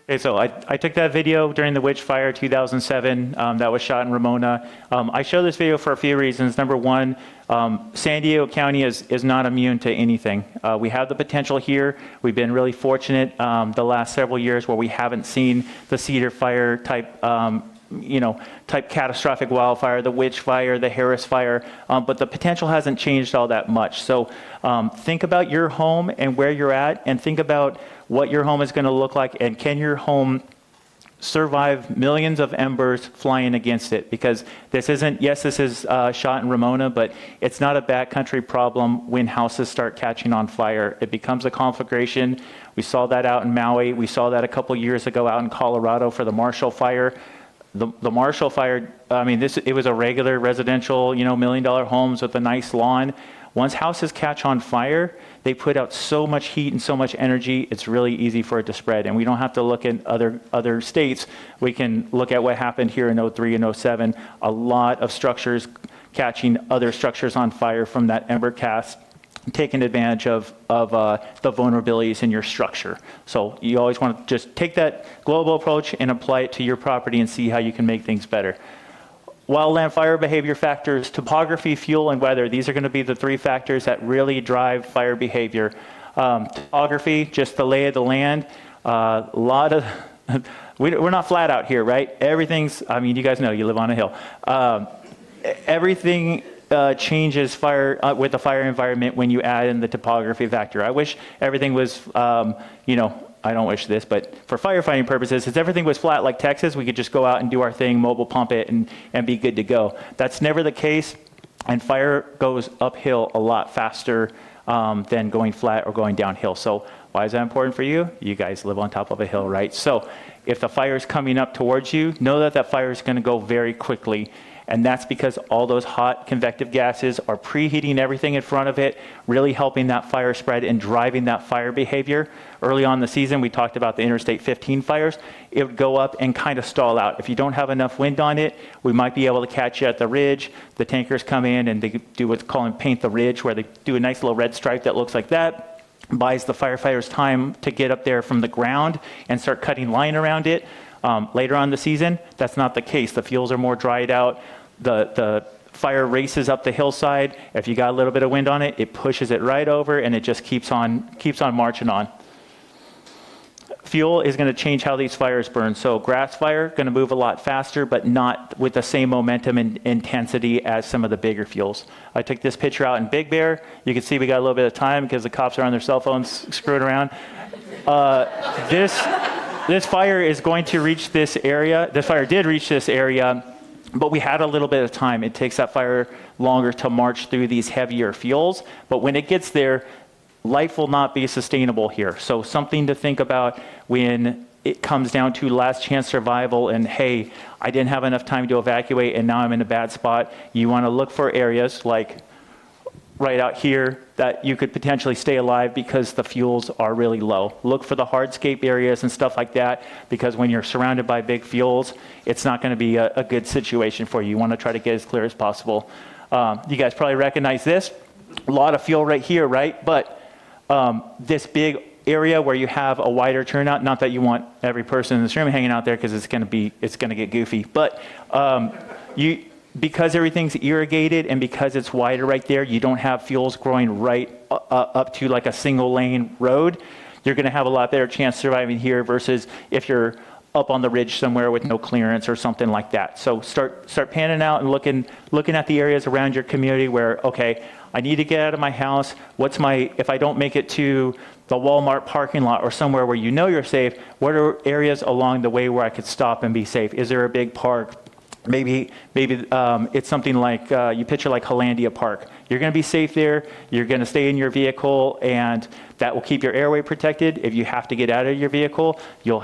Okay, so I took that video during the Witch Fire 2007 that was shot in Ramona. I show this video for a few reasons. Number one, San Diego County is not immune to anything. We have the potential here. We've been really fortunate the last several years where we haven't seen the Cedar Fire type type catastrophic wildfire, the Witch Fire, the Harris Fire, but the potential hasn't changed all that much. So think about your home and where you're at, and think about what your home is going to look like, and can your home survive millions of embers flying against it? Because this isn't, yes, this is shot in Ramona, but it's not a backcountry problem when houses start catching on fire. It becomes a conflagration. We saw that out in Maui. We saw that a couple years ago out in Colorado for the Marshall Fire. The Marshall Fire, I mean, it was a regular residential, $1 million homes with a nice lawn. Once houses catch on fire, they put out so much heat and so much energy, it's really easy for it to spread. And we don't have to look at other states. We can look at what happened here in 03 and 07. A lot of structures catching other structures on fire from that ember cast, taking advantage of the vulnerabilities in your structure. So you always want to just take that global approach and apply it to your property and see how you can make things better. wildland fire behavior factors, topography, fuel, and weather. These are going to be the three factors that really drive fire behavior. Topography, just the lay of the land. A lot of, we're not flat out here, right? Everything's, I mean, you guys know you live on a hill. Everything changes fire with the fire environment when you add in the topography factor. I wish everything was, I don't wish this, but for firefighting purposes, if everything was flat like Texas, we could just go out and do our thing, mobile pump it, and be good to go. That's never the case, and fire goes uphill a lot faster than going flat or going downhill. So why is that important for you? You guys live on top of a hill, right? So if the fire is coming up towards you, know that that fire is going to go very quickly. And that's because all those hot convective gases are preheating everything in front of it, really helping that fire spread and driving that fire behavior. Early on in the season, we talked about the Interstate 15 fires. It would go up and kind of stall out. If you don't have enough wind on it, we might be able to catch you at the ridge. The tankers come in and they do what's called paint the ridge, where they do a nice little red stripe that looks like that. Buys the firefighters time to get up there from the ground and start cutting line around it. Later on in the season, that's not the case. The fuels are more dried out. The fire races up the hillside. If you got a little bit of wind on it, it pushes it right over, and it just keeps on marching on. Fuel is going to change how these fires burn. So grass fire going to move a lot faster, but not with the same momentum and intensity as some of the bigger fuels. I took this picture out in Big Bear. You can see we got a little bit of time because the cops are on their cell phones screwing around. This fire is going to reach this area. This fire did reach this area, but we had a little bit of time. It takes that fire longer to march through these heavier fuels, but when it gets there, life will not be sustainable here. So something to think about when it comes down to last chance survival and, hey, I didn't have enough time to evacuate and now I'm in a bad spot. You want to look for areas like right out here that you could potentially stay alive because the fuels are really low. Look for the hardscape areas and stuff like that, because when you're surrounded by big fuels, it's not going to be a good situation for you. You want to try to get as clear as possible. You guys probably recognize this. A lot of fuel right here, right? But this big area where you have a wider turnout, not that you want every person in this room hanging out there because it's going to get goofy, but because everything's irrigated and because it's wider right there, you don't have fuels growing right up to like a single lane road. You're going to have a lot better chance surviving here versus if you're up on the ridge somewhere with no clearance or something like that. So start panning out and looking at the areas around your community where, okay, I need to get out of my house. If I don't make it to the Walmart parking lot or somewhere where you know you're safe, what are areas along the way where I could stop and be safe? Is there a big park? Maybe it's something like, you picture like Hollandia Park. You're going to be safe there. You're going to stay in your vehicle, and that will keep your airway protected. If you have to get out of your vehicle, you'll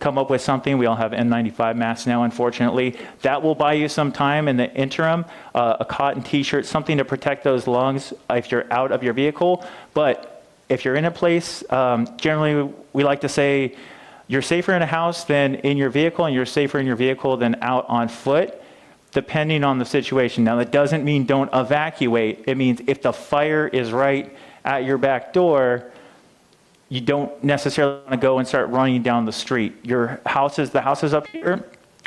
come up with something. We all have N95 masks now, unfortunately. That will buy you some time in the interim, a cotton t-shirt, something to protect those lungs if you're out of your vehicle. But if you're in a place, generally we like to say, you're safer in a house than in your vehicle, and you're safer in your vehicle than out on foot, depending on the situation. Now, that doesn't mean don't evacuate. It means if the fire is right at your back door, you don't necessarily want to go and start running down the street. The houses up here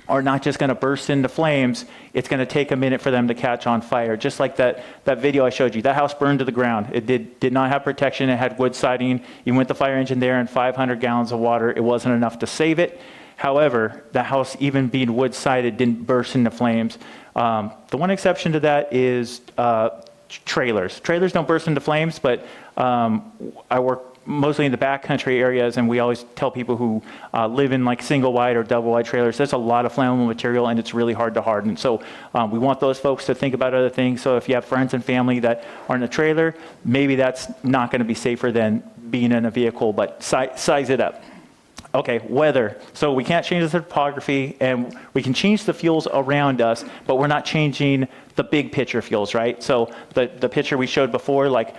are not just going to burst into flames. It's going to take a minute for them to catch on fire. Just like that video I showed you. That house burned to the ground. It did not have protection. It had wood siding. You went the fire engine there and 500 gallons of water. It wasn't enough to save it. However, the house, even being wood sided, didn't burst into flames. The one exception to that is trailers. Trailers don't burst into flames, but I work mostly in the backcountry areas, and we always tell people who live in like single wide or double wide trailers, there's a lot of flammable material and it's really hard to harden. So we want those folks to think about other things. So if you have friends and family that are in a trailer, maybe that's not going to be safer than being in a vehicle, but size it up. Okay, weather. So we can't change the topography, and we can change the fuels around us, but we're not changing the big picture fuels, right? So the picture we showed before, like,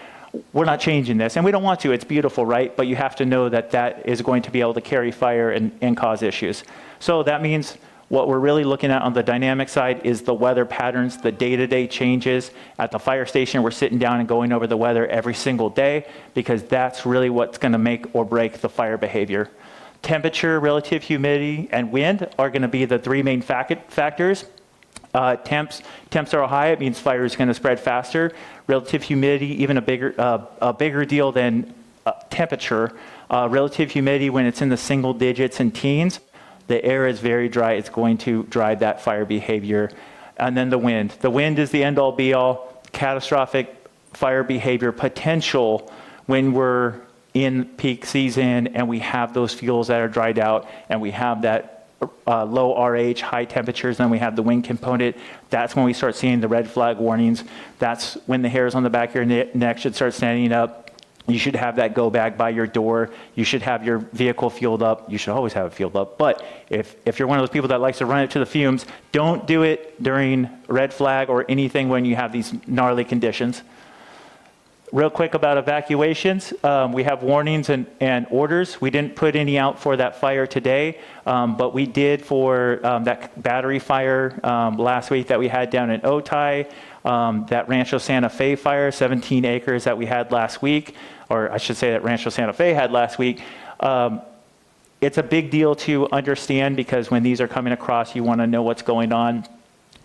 we're not changing this, and we don't want to. It's beautiful, right? But you have to know that that is going to be able to carry fire and cause issues. So that means what we're really looking at on the dynamic side is the weather patterns, the day-to-day changes. At the fire station, we're sitting down and going over the weather every single day, because that's really what's going to make or break the fire behavior. Temperature, relative humidity, and wind are going to be the three main factors. temps are high, it means fire is going to spread faster. Relative humidity, even a bigger deal than temperature. Relative humidity, when it's in the single digits and teens, the air is very dry. It's going to drive that fire behavior. And then the wind. The wind is the end-all, be-all. Catastrophic fire behavior potential when we're in peak season and we have those fuels that are dried out and we have that low RH, high temperatures, and then we have the wind component. That's when we start seeing the red flag warnings. That's when the hairs on the back of your neck should start standing up. You should have that go bag by your door. You should have your vehicle fueled up. You should always have it fueled up. But if you're one of those people that likes to run it to the fumes, don't do it during red flag or anything when you have these gnarly conditions. Real quick about evacuations, we have warnings and orders. We didn't put any out for that fire today, but we did for that battery fire last week that we had down in Otay, that Rancho Santa Fe fire, 17 acres that we had last week, or I should say that Rancho Santa Fe had last week. It's a big deal to understand because when these are coming across, you want to know what's going on.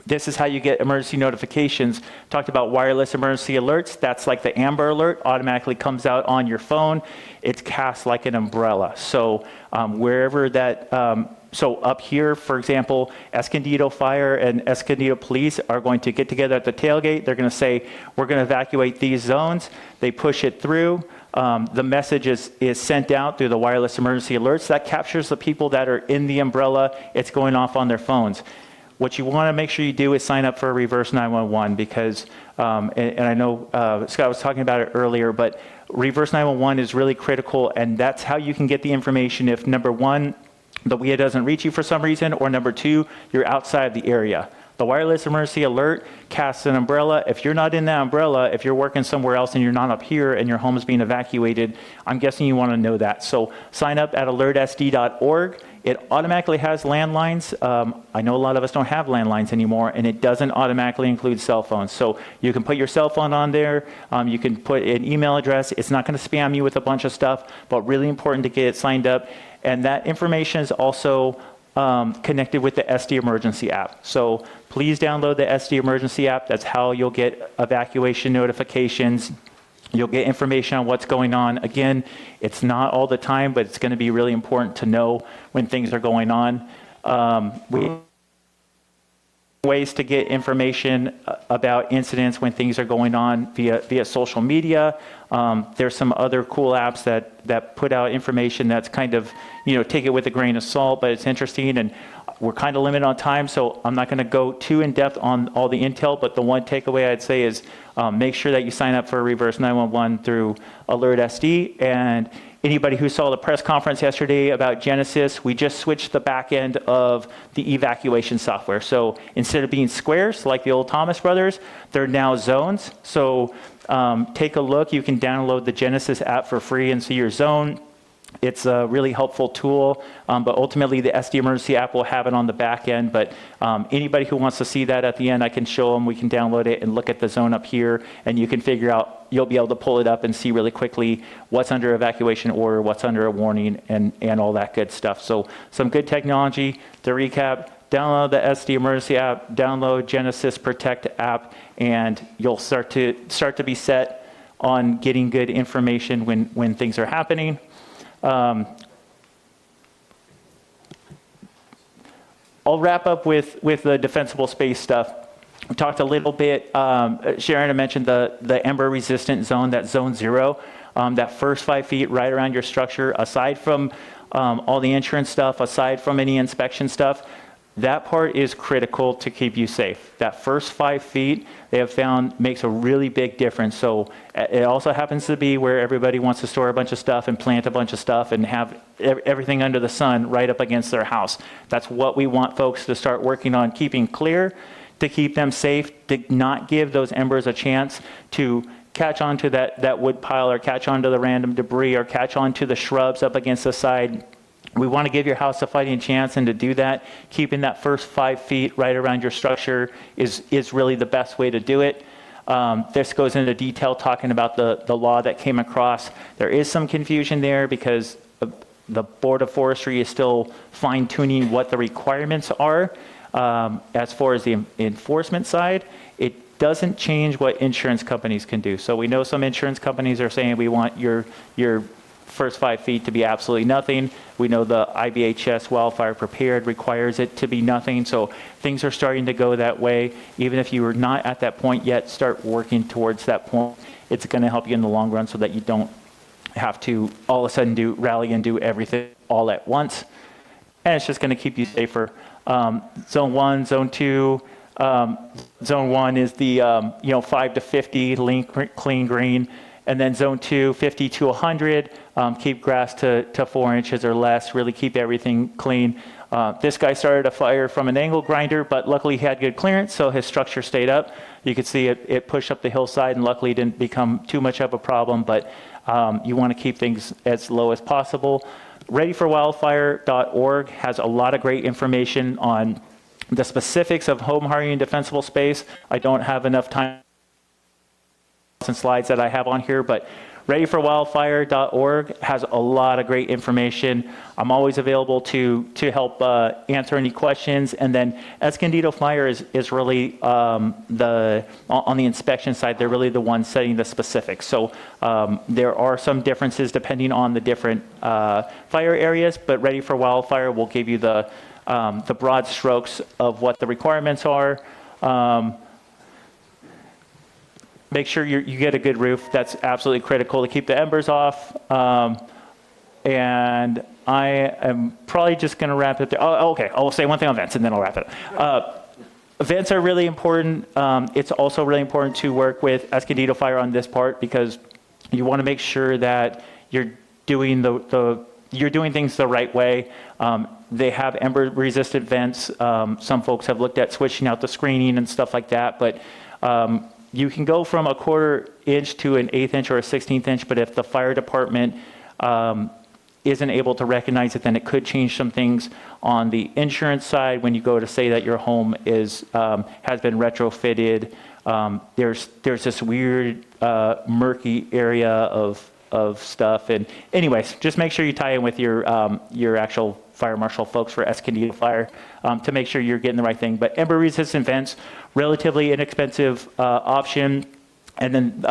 This is how you get emergency notifications. Talked about wireless emergency alerts. That's like the Amber Alert, automatically comes out on your phone. It's cast like an umbrella. So wherever that, so up here, for example, Escondido Fire and Escondido Police are going to get together at the tailgate. They're going to say, we're going to evacuate these zones. They push it through. The message is sent out through the wireless emergency alerts. That captures the people that are in the umbrella. It's going off on their phones. What you want to make sure you do is sign up for a reverse 911 because, and I know Scott was talking about it earlier, but reverse 911 is really critical, and that's how you can get the information if, number one, the WIA doesn't reach you for some reason, or number two, you're outside of the area. The wireless emergency alert casts an umbrella. If you're not in that umbrella, if you're working somewhere else and you're not up here and your home is being evacuated, I'm guessing you want to know that. So sign up at alertsd.org. It automatically has landlines. I know a lot of us don't have landlines anymore, and it doesn't automatically include cell phones. So you can put your cell phone on there. You can put an email address. It's not going to spam you with a bunch of stuff, but really important to get it signed up. And that information is also connected with the SD Emergency app. So please download the SD Emergency app. That's how you'll get evacuation notifications. You'll get information on what's going on. Again, it's not all the time, but it's going to be really important to know when things are going on. Ways to get information about incidents when things are going on via social media. There's some other cool apps that put out information that's kind of, take it with a grain of salt, but it's interesting, and we're kind of limited on time, so I'm not going to go too in depth on all the intel, but the one takeaway I'd say is make sure that you sign up for a reverse 911 through Alert SD. And anybody who saw the press conference yesterday about Genesis, we just switched the back end of the evacuation software. So instead of being squares like the old Thomas Brothers, they're now zones. So take a look. You can download the Genesis app for free and see your zone. It's a really helpful tool, but ultimately the SD Emergency app will have it on the back end. But anybody who wants to see that at the end, I can show them. We can download it and look at the zone up here, and you can figure out, you'll be able to pull it up and see really quickly what's under evacuation order, what's under a warning, and all that good stuff. So some good technology. To recap, download the SD Emergency app, download Genesis Protect app, and you'll start to be set on getting good information when things are happening. I'll wrap up with the defensible space stuff. We talked a little bit, Sharon had mentioned the ember resistant zone, that zone 0, that first 5 feet right around your structure, aside from all the insurance stuff, aside from any inspection stuff, that part is critical to keep you safe. That first 5 feet, they have found, makes a really big difference. So it also happens to be where everybody wants to store a bunch of stuff and plant a bunch of stuff and have everything under the sun right up against their house. That's what we want folks to start working on, keeping clear, to keep them safe, to not give those embers a chance to catch onto that wood pile, or catch onto the random debris, or catch onto the shrubs up against the side. We want to give your house a fighting chance, and to do that, keeping that first 5 feet right around your structure is really the best way to do it. This goes into detail talking about the law that came across. There is some confusion there because the Board of Forestry is still fine-tuning what the requirements are. As far as the enforcement side, it doesn't change what insurance companies can do. So we know some insurance companies are saying we want your first 5 feet to be absolutely nothing. We know the IBHS Wildfire Prepared requires it to be nothing. So things are starting to go that way. Even if you are not at that point yet, start working towards that point. It's going to help you in the long run so that you don't have to all of a sudden rally and do everything all at once. And it's just going to keep you safer. Zone 1, Zone 2. Zone 1 is the 5 to 50 lean, clean green. And then Zone 2, 50 to 100, keep grass to 4 inches or less, really keep everything clean. This guy started a fire from an angle grinder, but luckily he had good clearance, so his structure stayed up. You could see it pushed up the hillside and luckily didn't become too much of a problem, but you want to keep things as low as possible. Readyforwildfire.org has a lot of great information on the specifics of home hardening defensible space. I don't have enough time and slides that I have on here, but readyforwildfire.org has a lot of great information. I'm always available to help answer any questions. And then Escondido Fire is really on the inspection side, they're really the ones setting the specifics. So there are some differences depending on the different fire areas, but Ready for Wildfire will give you the broad strokes of what the requirements are. Make sure you get a good roof. That's absolutely critical to keep the embers off. And I am probably just going to wrap it there. Oh, okay. I'll say one thing on vents, and then I'll wrap it up. Vents are really important. It's also really important to work with Escondido Fire on this part because you want to make sure that you're doing you're doing things the right way. They have ember-resistant vents. Some folks have looked at switching out the screening and stuff like that, but you can go from a 1/4 inch to an 1/8 inch or a 16th inch, but if the fire department isn't able to recognize it, then it could change some things on the insurance side when you go to say that your home has been retrofitted. There's this weird murky area of stuff. And anyways, just make sure you tie in with your actual fire marshal folks for Escondido Fire to make sure you're getting the right thing. But ember resistant vents, relatively inexpensive option. And then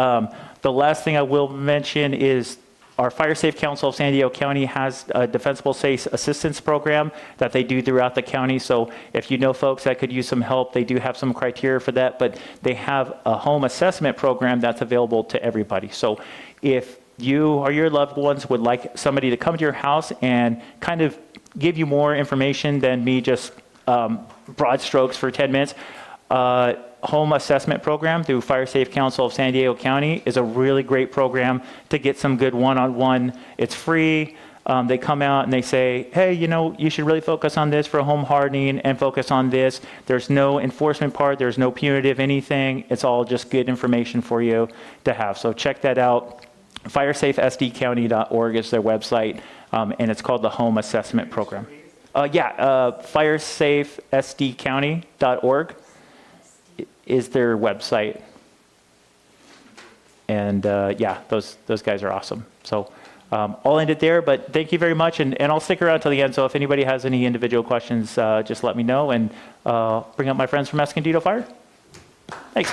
the last thing I will mention is our Fire Safe Council of San Diego County has a Defensible Safe Assistance Program that they do throughout the county. So if you know folks that could use some help, they do have some criteria for that, but they have a home assessment program that's available to everybody. So if you or your loved ones would like somebody to come to your house and kind of give you more information than me just broad strokes for 10 minutes, home assessment program through Fire Safe Council of San Diego County is a really great program to get some good one-on-one. It's free. They come out and they say, hey, you should really focus on this for home hardening and focus on this. There's no enforcement part. There's no punitive anything. It's all just good information for you to have. So check that out. FireSafeSDCounty.org is their website, and it's called the Home Assessment Program. FireSafeSDCounty.org is their website. And those guys are awesome. So I'll end it there, but thank you very much, and I'll stick around till the end. So if anybody has any individual questions, just let me know, and bring up my friends from Escondido Fire. Thanks.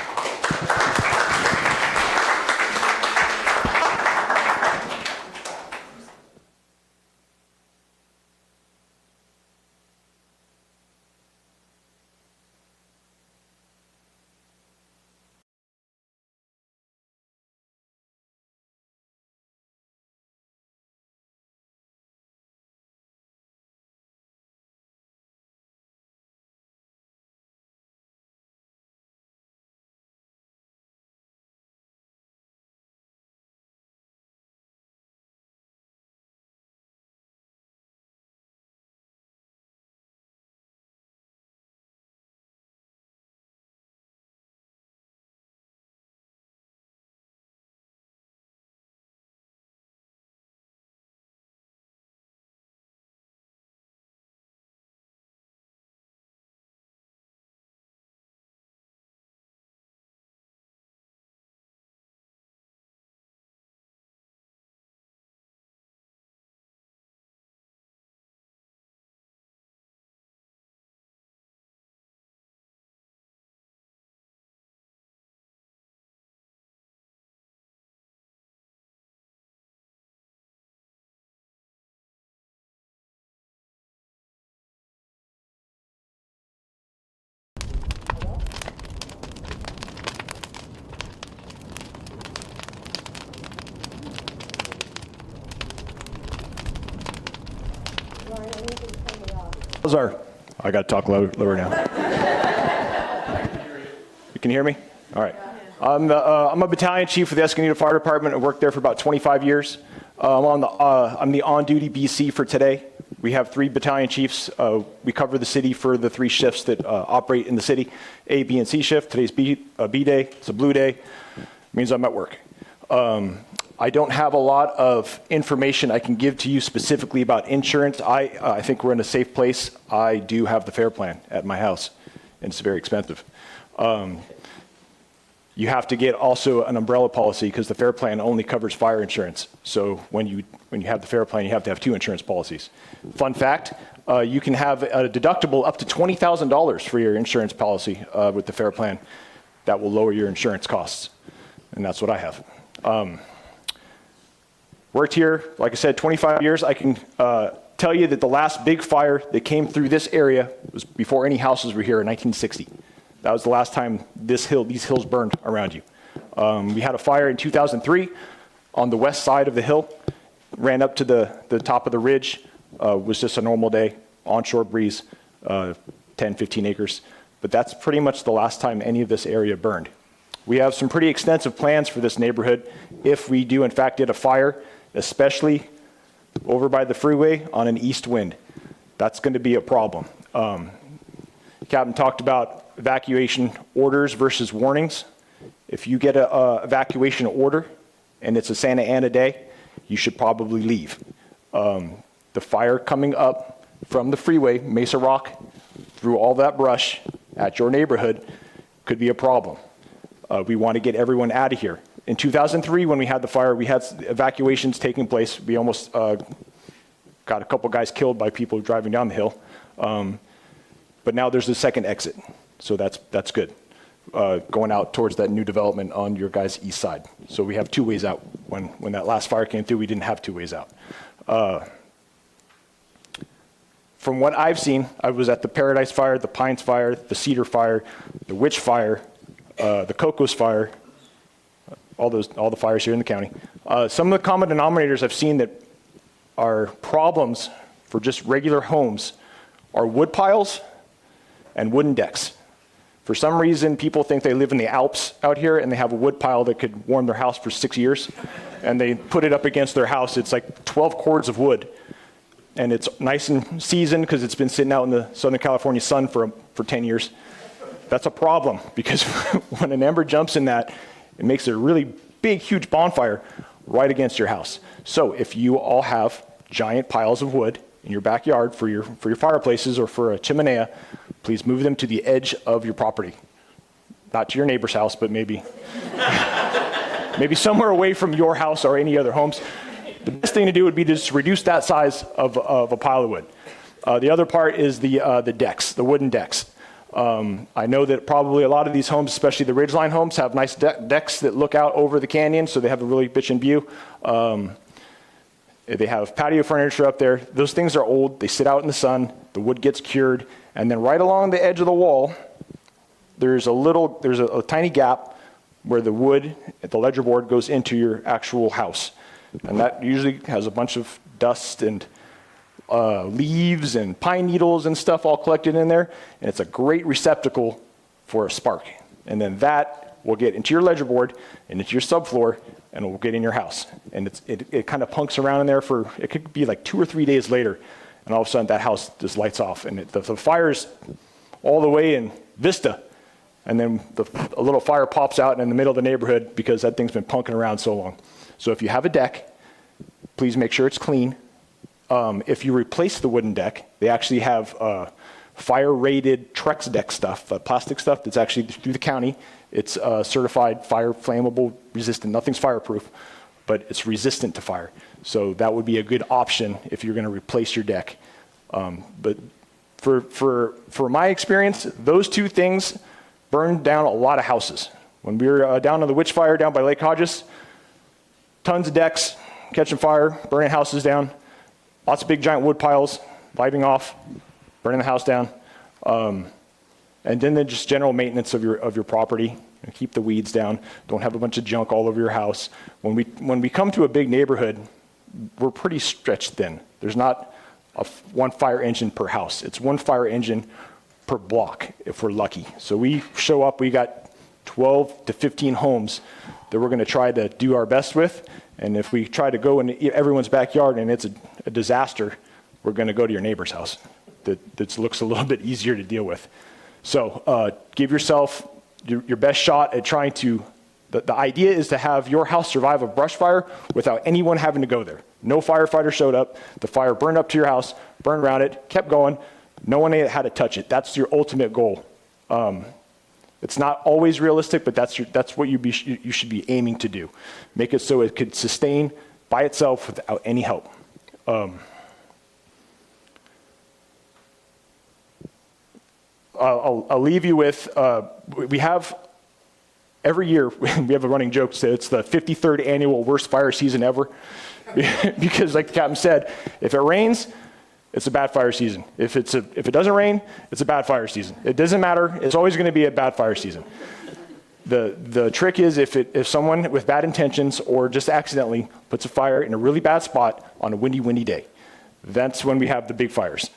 I got to talk lower now. You can hear me? All right. I'm a battalion chief with the Escondido Fire Department. I worked there for about 25 years. I'm the on-duty BC for today. We have 3 battalion chiefs. We cover the city for the 3 shifts that operate in the city. A, B, and C shift. Today's B day. It's a blue day. It means I'm at work. I don't have a lot of information I can give to you specifically about insurance. I think we're in a safe place. I do have the FAIR plan at my house, and it's very expensive. You have to get also an umbrella policy because the FAIR plan only covers fire insurance. So when you have the FAIR plan, you have to have 2 insurance policies. Fun fact, you can have a deductible up to $20,000 for your insurance policy with the FAIR plan. That will lower your insurance costs, and that's what I have. Worked here, like I said, 25 years. I can tell you that the last big fire that came through this area was before any houses were here in 1960. That was the last time these hills burned around you. We had a fire in 2003 on the west side of the hill, ran up to the top of the ridge, was just a normal day, onshore breeze, 10, 15 acres. But that's pretty much the last time any of this area burned. We have some pretty extensive plans for this neighborhood if we do in fact get a fire, especially over by the freeway on an east wind. That's going to be a problem. Captain talked about evacuation orders versus warnings. If you get a evacuation order and it's a Santa Ana day, you should probably leave. The fire coming up from the freeway, Mesa Rock, through all that brush at your neighborhood could be a problem. We want to get everyone out of here. In 2003, when we had the fire, we had evacuations taking place. We almost got a couple guys killed by people driving down the hill. But now there's a second exit, so that's good. Going out towards that new development on your guys' east side. So we have 2 ways out. When that last fire came through, we didn't have 2 ways out. From what I've seen, I was at the Paradise Fire, the Pines Fire, the Cedar Fire, the Witch Fire, the Cocos Fire, all the fires here in the county. Some of the common denominators I've seen that are problems for just regular homes are wood piles and wooden decks. For some reason, people think they live in the Alps out here and they have a wood pile that could warm their house for 6 years, and they put it up against their house. It's like 12 cords of wood, and it's nice and seasoned because it's been sitting out in the Southern California sun for 10 years. That's a problem because when an ember jumps in that, it makes a really big, huge bonfire right against your house. So if you all have giant piles of wood in your backyard for your fireplaces or for a chimenea, please move them to the edge of your property. Not to your neighbor's house, but maybe somewhere away from your house or any other homes. The best thing to do would be to just reduce that size of a pile of wood. The other part is the decks, the wooden decks. I know that probably a lot of these homes, especially the ridgeline homes, have nice decks that look out over the canyon, so they have a really bitchin' view. They have patio furniture up there. Those things are old. They sit out in the sun. The wood gets cured. And then right along the edge of the wall, there's a tiny gap where the wood at the ledger board goes into your actual house. And that usually has a bunch of dust and leaves and pine needles and stuff all collected in there. And it's a great receptacle for a spark. And then that will get into your ledger board and into your subfloor, and it will get in your house. And it kind of punks around in there it could be like 2 or 3 days later, and all of a sudden that house just lights off. And the fire's all the way in Vista, and then a little fire pops out in the middle of the neighborhood because that thing's been punking around so long. So if you have a deck, please make sure it's clean. If you replace the wooden deck, they actually have fire-rated Trex deck stuff, plastic stuff that's actually through the county. It's certified fire flammable resistant. Nothing's fireproof, but it's resistant to fire. So that would be a good option if you're going to replace your deck. But for my experience, those 2 things burned down a lot of houses. When we were down on the Witch Fire down by Lake Hodges, tons of decks catching fire, burning houses down. Lots of big giant wood piles, lighting off, burning the house down. And then just general maintenance of your property. Keep the weeds down. Don't have a bunch of junk all over your house. When we come to a big neighborhood, we're pretty stretched thin. There's not one fire engine per house. It's one fire engine per block if we're lucky. So we show up, we got 12 to 15 homes that we're going to try to do our best with. And if we try to go in everyone's backyard and it's a disaster, we're going to go to your neighbor's house. That looks a little bit easier to deal with. So give yourself your best shot at trying to, the idea is to have your house survive a brush fire without anyone having to go there. No firefighter showed up, the fire burned up to your house, burned around it, kept going, no one had to touch it. That's your ultimate goal. It's not always realistic, but that's what you should be aiming to do. Make it so it could sustain by itself without any help. I'll leave you with, we have, every year, we have a running joke, so it's the 53rd annual worst fire season ever. Because like the captain said, if it rains, it's a bad fire season. If it doesn't rain, it's a bad fire season. It doesn't matter, it's always gonna be a bad fire season. The trick is if someone with bad intentions or just accidentally puts a fire in a really bad spot on a windy day, that's when we have the big fires.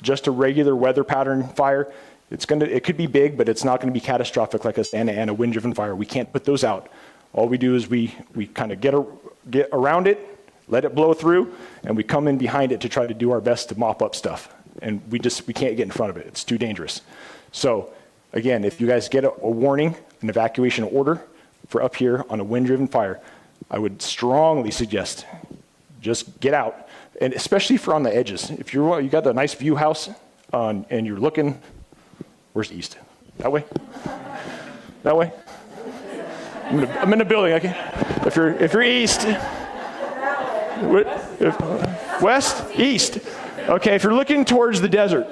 Just a regular weather pattern fire, it could be big, but it's not gonna be catastrophic like a Santa Ana wind-driven fire. We can't put those out. All we do is we kind of get around it, let it blow through, and we come in behind it to try to do our best to mop up stuff. And we can't get in front of it. It's too dangerous. So again, if you guys get a warning, an evacuation order for up here on a wind-driven fire, I would strongly suggest just get out. And especially for on the edges. If you got a nice view house and you're looking, where's east? That way? That way? I'm in a building. Okay. If you're east, west, east. Okay, if you're looking towards the desert,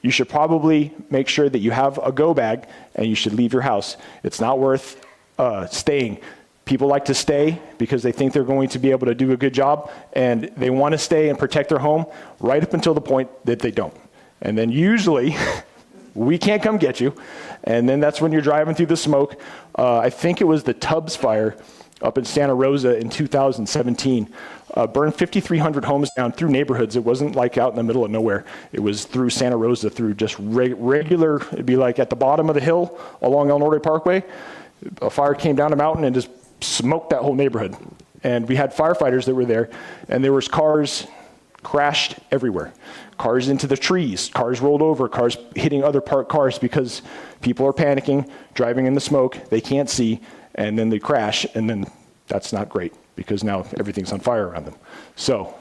you should probably make sure that you have a go bag and you should leave your house. It's not worth staying. People like to stay because they think they're going to be able to do a good job, and they want to stay and protect their home right up until the point that they don't. And then usually, we can't come get you, and then that's when you're driving through the smoke. I think it was the Tubbs fire up in Santa Rosa in 2017. Burned 5,300 homes down through neighborhoods. It wasn't like out in the middle of nowhere. It was through Santa Rosa, through just regular, it'd be like at the bottom of the hill along El Norte Parkway. A fire came down a mountain and just smoked that whole neighborhood. And we had firefighters that were there, and there was cars crashed everywhere. Cars into the trees, cars rolled over, cars hitting other parked cars because people are panicking, driving in the smoke, they can't see, and then they crash, and then that's not great because now everything's on fire around them. So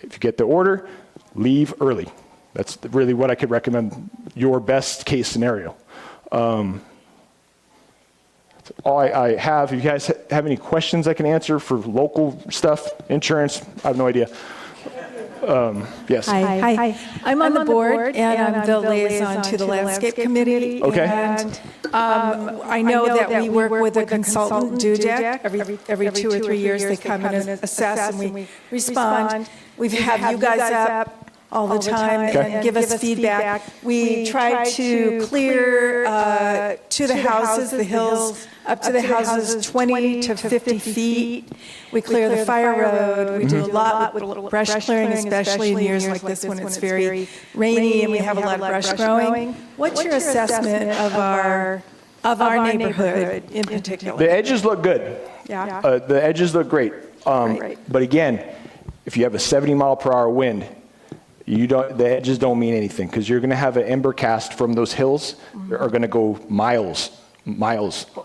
if you get the order, leave early. That's really what I could recommend, your best case scenario. That's all I have. If you guys have any questions I can answer for local stuff, insurance, I have no idea. Yes. Hi. I'm on the board, and I'm the liaison to the landscape committee. Okay. And I know that we work with a consultant, Dudek. Every 2 or 3 years, they come and assess, and we respond. We've had you guys up all the time and give us feedback. We try to clear to the houses, the hills, up to the houses 20 to 50 feet. We clear the fire road. We do a lot with brush clearing, especially in years like this when it's very rainy and we have a lot of brush growing. What's your assessment of our neighborhood in particular? The edges look good. Yeah. The edges look great. But again, if you have a 70-mile-per-hour wind, the edges don't mean anything because you're going to have an ember cast from those hills that are going to go miles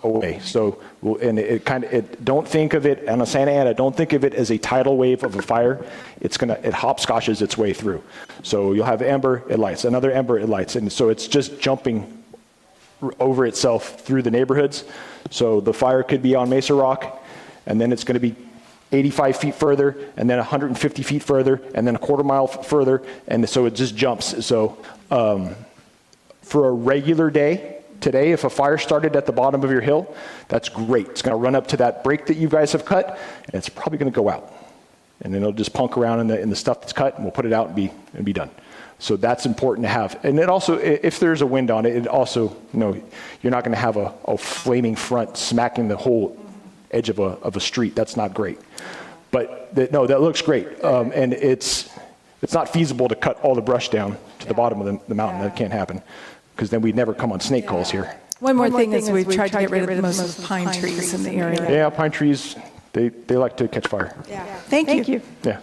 away. So, don't think of it on a Santa Ana. Don't think of it as a tidal wave of a fire. It hopscotches its way through. So you'll have ember, it lights. Another ember, it lights, and so it's just jumping over itself through the neighborhoods. So the fire could be on Mesa Rock, and then it's going to be 85 feet further, and then 150 feet further, and then a quarter mile further, and so it just jumps. So for a regular day, today, if a fire started at the bottom of your hill, that's great. It's going to run up to that break that you guys have cut, and it's probably going to go out. And then it'll just punk around in the stuff that's cut, and we'll put it out and be done. So that's important to have. And it also, if there's a wind on it, it also, you're not going to have a flaming front smacking the whole edge of a street. That's not great. But no, that looks great. And it's not feasible to cut all the brush down to the bottom of the mountain. That can't happen, because then we'd never come on snake calls here. One more thing is we've tried to get rid of most of the pine trees in the area. Yeah, pine trees, they like to catch fire. Yeah. Thank you. Yeah.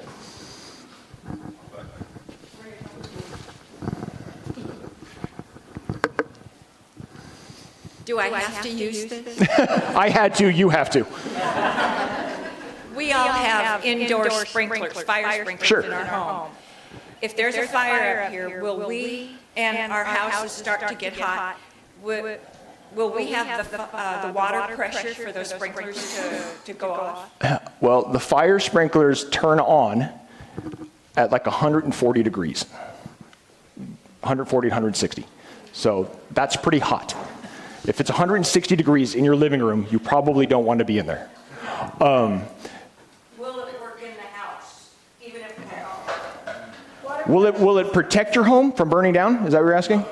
Do I have to use this? I had to, you have to. We all have indoor sprinklers, fire sprinklers in our home. If there's a fire up here, will we and our houses start to get hot? Will we have the water pressure for those sprinklers to go off? Well, the fire sprinklers turn on at like 140 degrees, 140, 160. So that's pretty hot. If it's 160 degrees in your living room, you probably don't want to be in there. Will it work in the house, even if it's home? Will it protect your home from burning down? Is that what you're asking?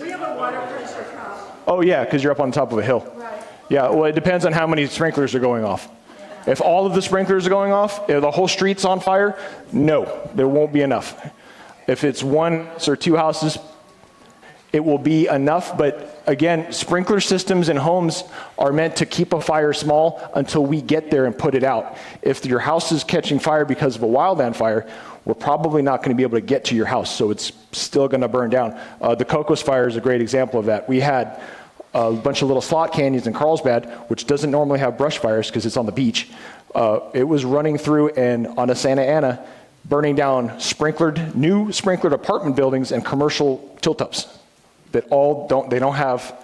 We have a water pressure problem. Oh yeah, because you're up on top of a hill. Right. Yeah, well, it depends on how many sprinklers are going off. If all of the sprinklers are going off, if the whole street's on fire, no, there won't be enough. If it's one or two houses, it will be enough, but again, sprinkler systems in homes are meant to keep a fire small until we get there and put it out. If your house is catching fire because of a wildland fire, we're probably not going to be able to get to your house, so it's still going to burn down. The Cocos fire is a great example of that. We had a bunch of little slot canyons in Carlsbad, which doesn't normally have brush fires because it's on the beach. It was running through and on a Santa Ana, burning down new sprinklered apartment buildings and commercial tilt-ups that they don't have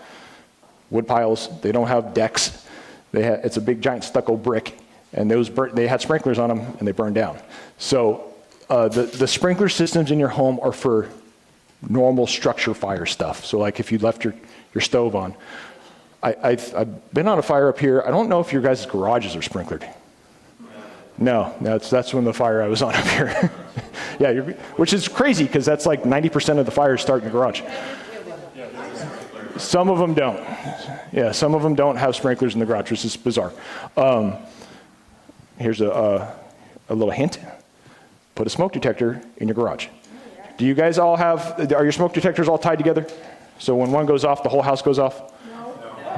wood piles, they don't have decks. It's a big giant stucco brick, and they had sprinklers on them and they burned down. So the sprinkler systems in your home are for normal structure fire stuff. So like if you left your stove on. I've been on a fire up here. I don't know if your guys' garages are sprinklered. No, that's when the fire I was on up here. Yeah, which is crazy because that's like 90% of the fires start in the garage. Some of them don't. Yeah, some of them don't have sprinklers in the garage, which is bizarre. Here's a little hint. Put a smoke detector in your garage. Do you guys all are your smoke detectors all tied together? So when one goes off, the whole house goes off?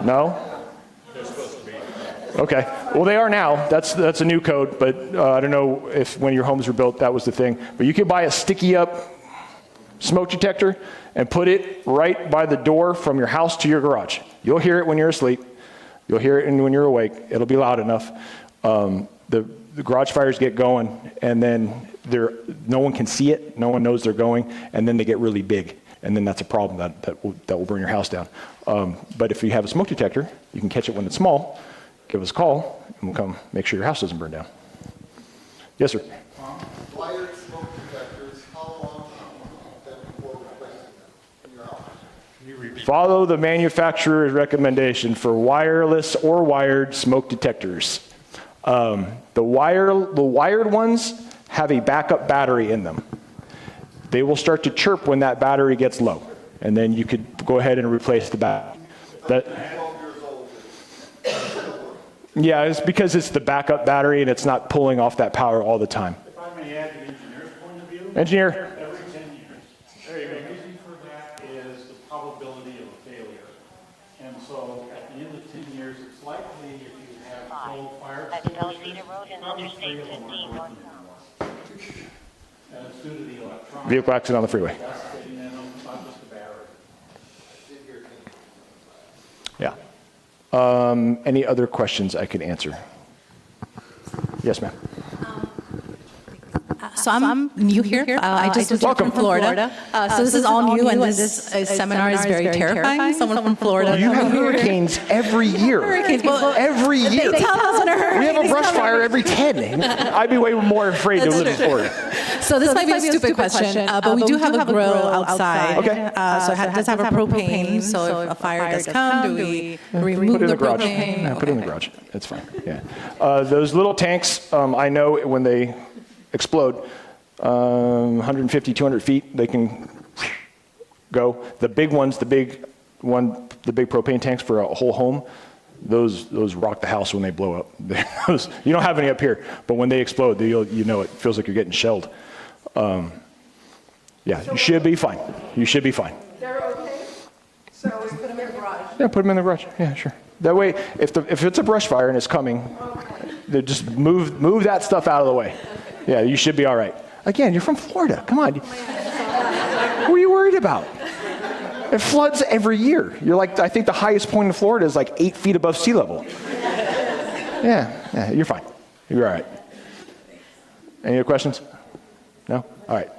No? They're supposed to be. Okay. Well, they are now. That's a new code, but I don't know if when your homes were built, that was the thing. But you could buy a sticky up smoke detector and put it right by the door from your house to your garage. You'll hear it when you're asleep. You'll hear it when you're awake. It'll be loud enough. The garage fires get going, and then no one can see it. No one knows they're going, and then they get really big. And then that's a problem that will burn your house down. But if you have a smoke detector, you can catch it when it's small. Give us a call, and we'll come make sure your house doesn't burn down. Yes, sir. Wired smoke detectors, how long before replacing them in your house? Follow the manufacturer's recommendation for wireless or wired smoke detectors. The wired ones have a backup battery in them. They will start to chirp when that battery gets low, and then you could go ahead and replace the battery. Yeah, it's because it's the backup battery and it's not pulling off that power all the time. If I may add the engineer's point of view. Engineer. Every 10 years. The reason for that is the probability of a failure. And so at the end of 10 years, it's likely if you have 12 fire extinguishers, probably 3 of them aren't working anymore. And it's due to the electronics. Vehicle accident on the freeway. That's getting in them, not just the battery. Yeah. Any other questions I could answer? Yes, ma'am. So I'm new here. I just moved from Florida. So this is all new, and this seminar is very terrifying. Someone from Florida. You have hurricanes every year. Every year. They tell us when a hurricane We have a is brush coming. fire every 10. I'd be way more afraid to live in Florida. So this might be a stupid question, but we do have a grill outside. Okay. So it does have a propane. So if a fire does come, do we remove Put it in the garage. propane? Yeah, put it in the garage. That's fine. Yeah. Those little tanks, I know when they explode, 150, 200 feet, they can go. The big ones, the big propane tanks for a whole home, those rock the house when they blow up. You don't have any up here, but when they explode, you know it feels like you're getting shelled. Yeah, you should be fine. You should be fine. They're okay? So we put them in the garage? Yeah, put them in the garage. Yeah, sure. That way, if it's a brush fire and it's coming, they just move that stuff out of the way. Yeah, you should be all right. Again, you're from Florida. Come on. What are you worried about? It floods every year. You're like, I think the highest point in Florida is like 8 feet above sea level. Yeah, you're fine. You're all right. Any other questions? No? All right.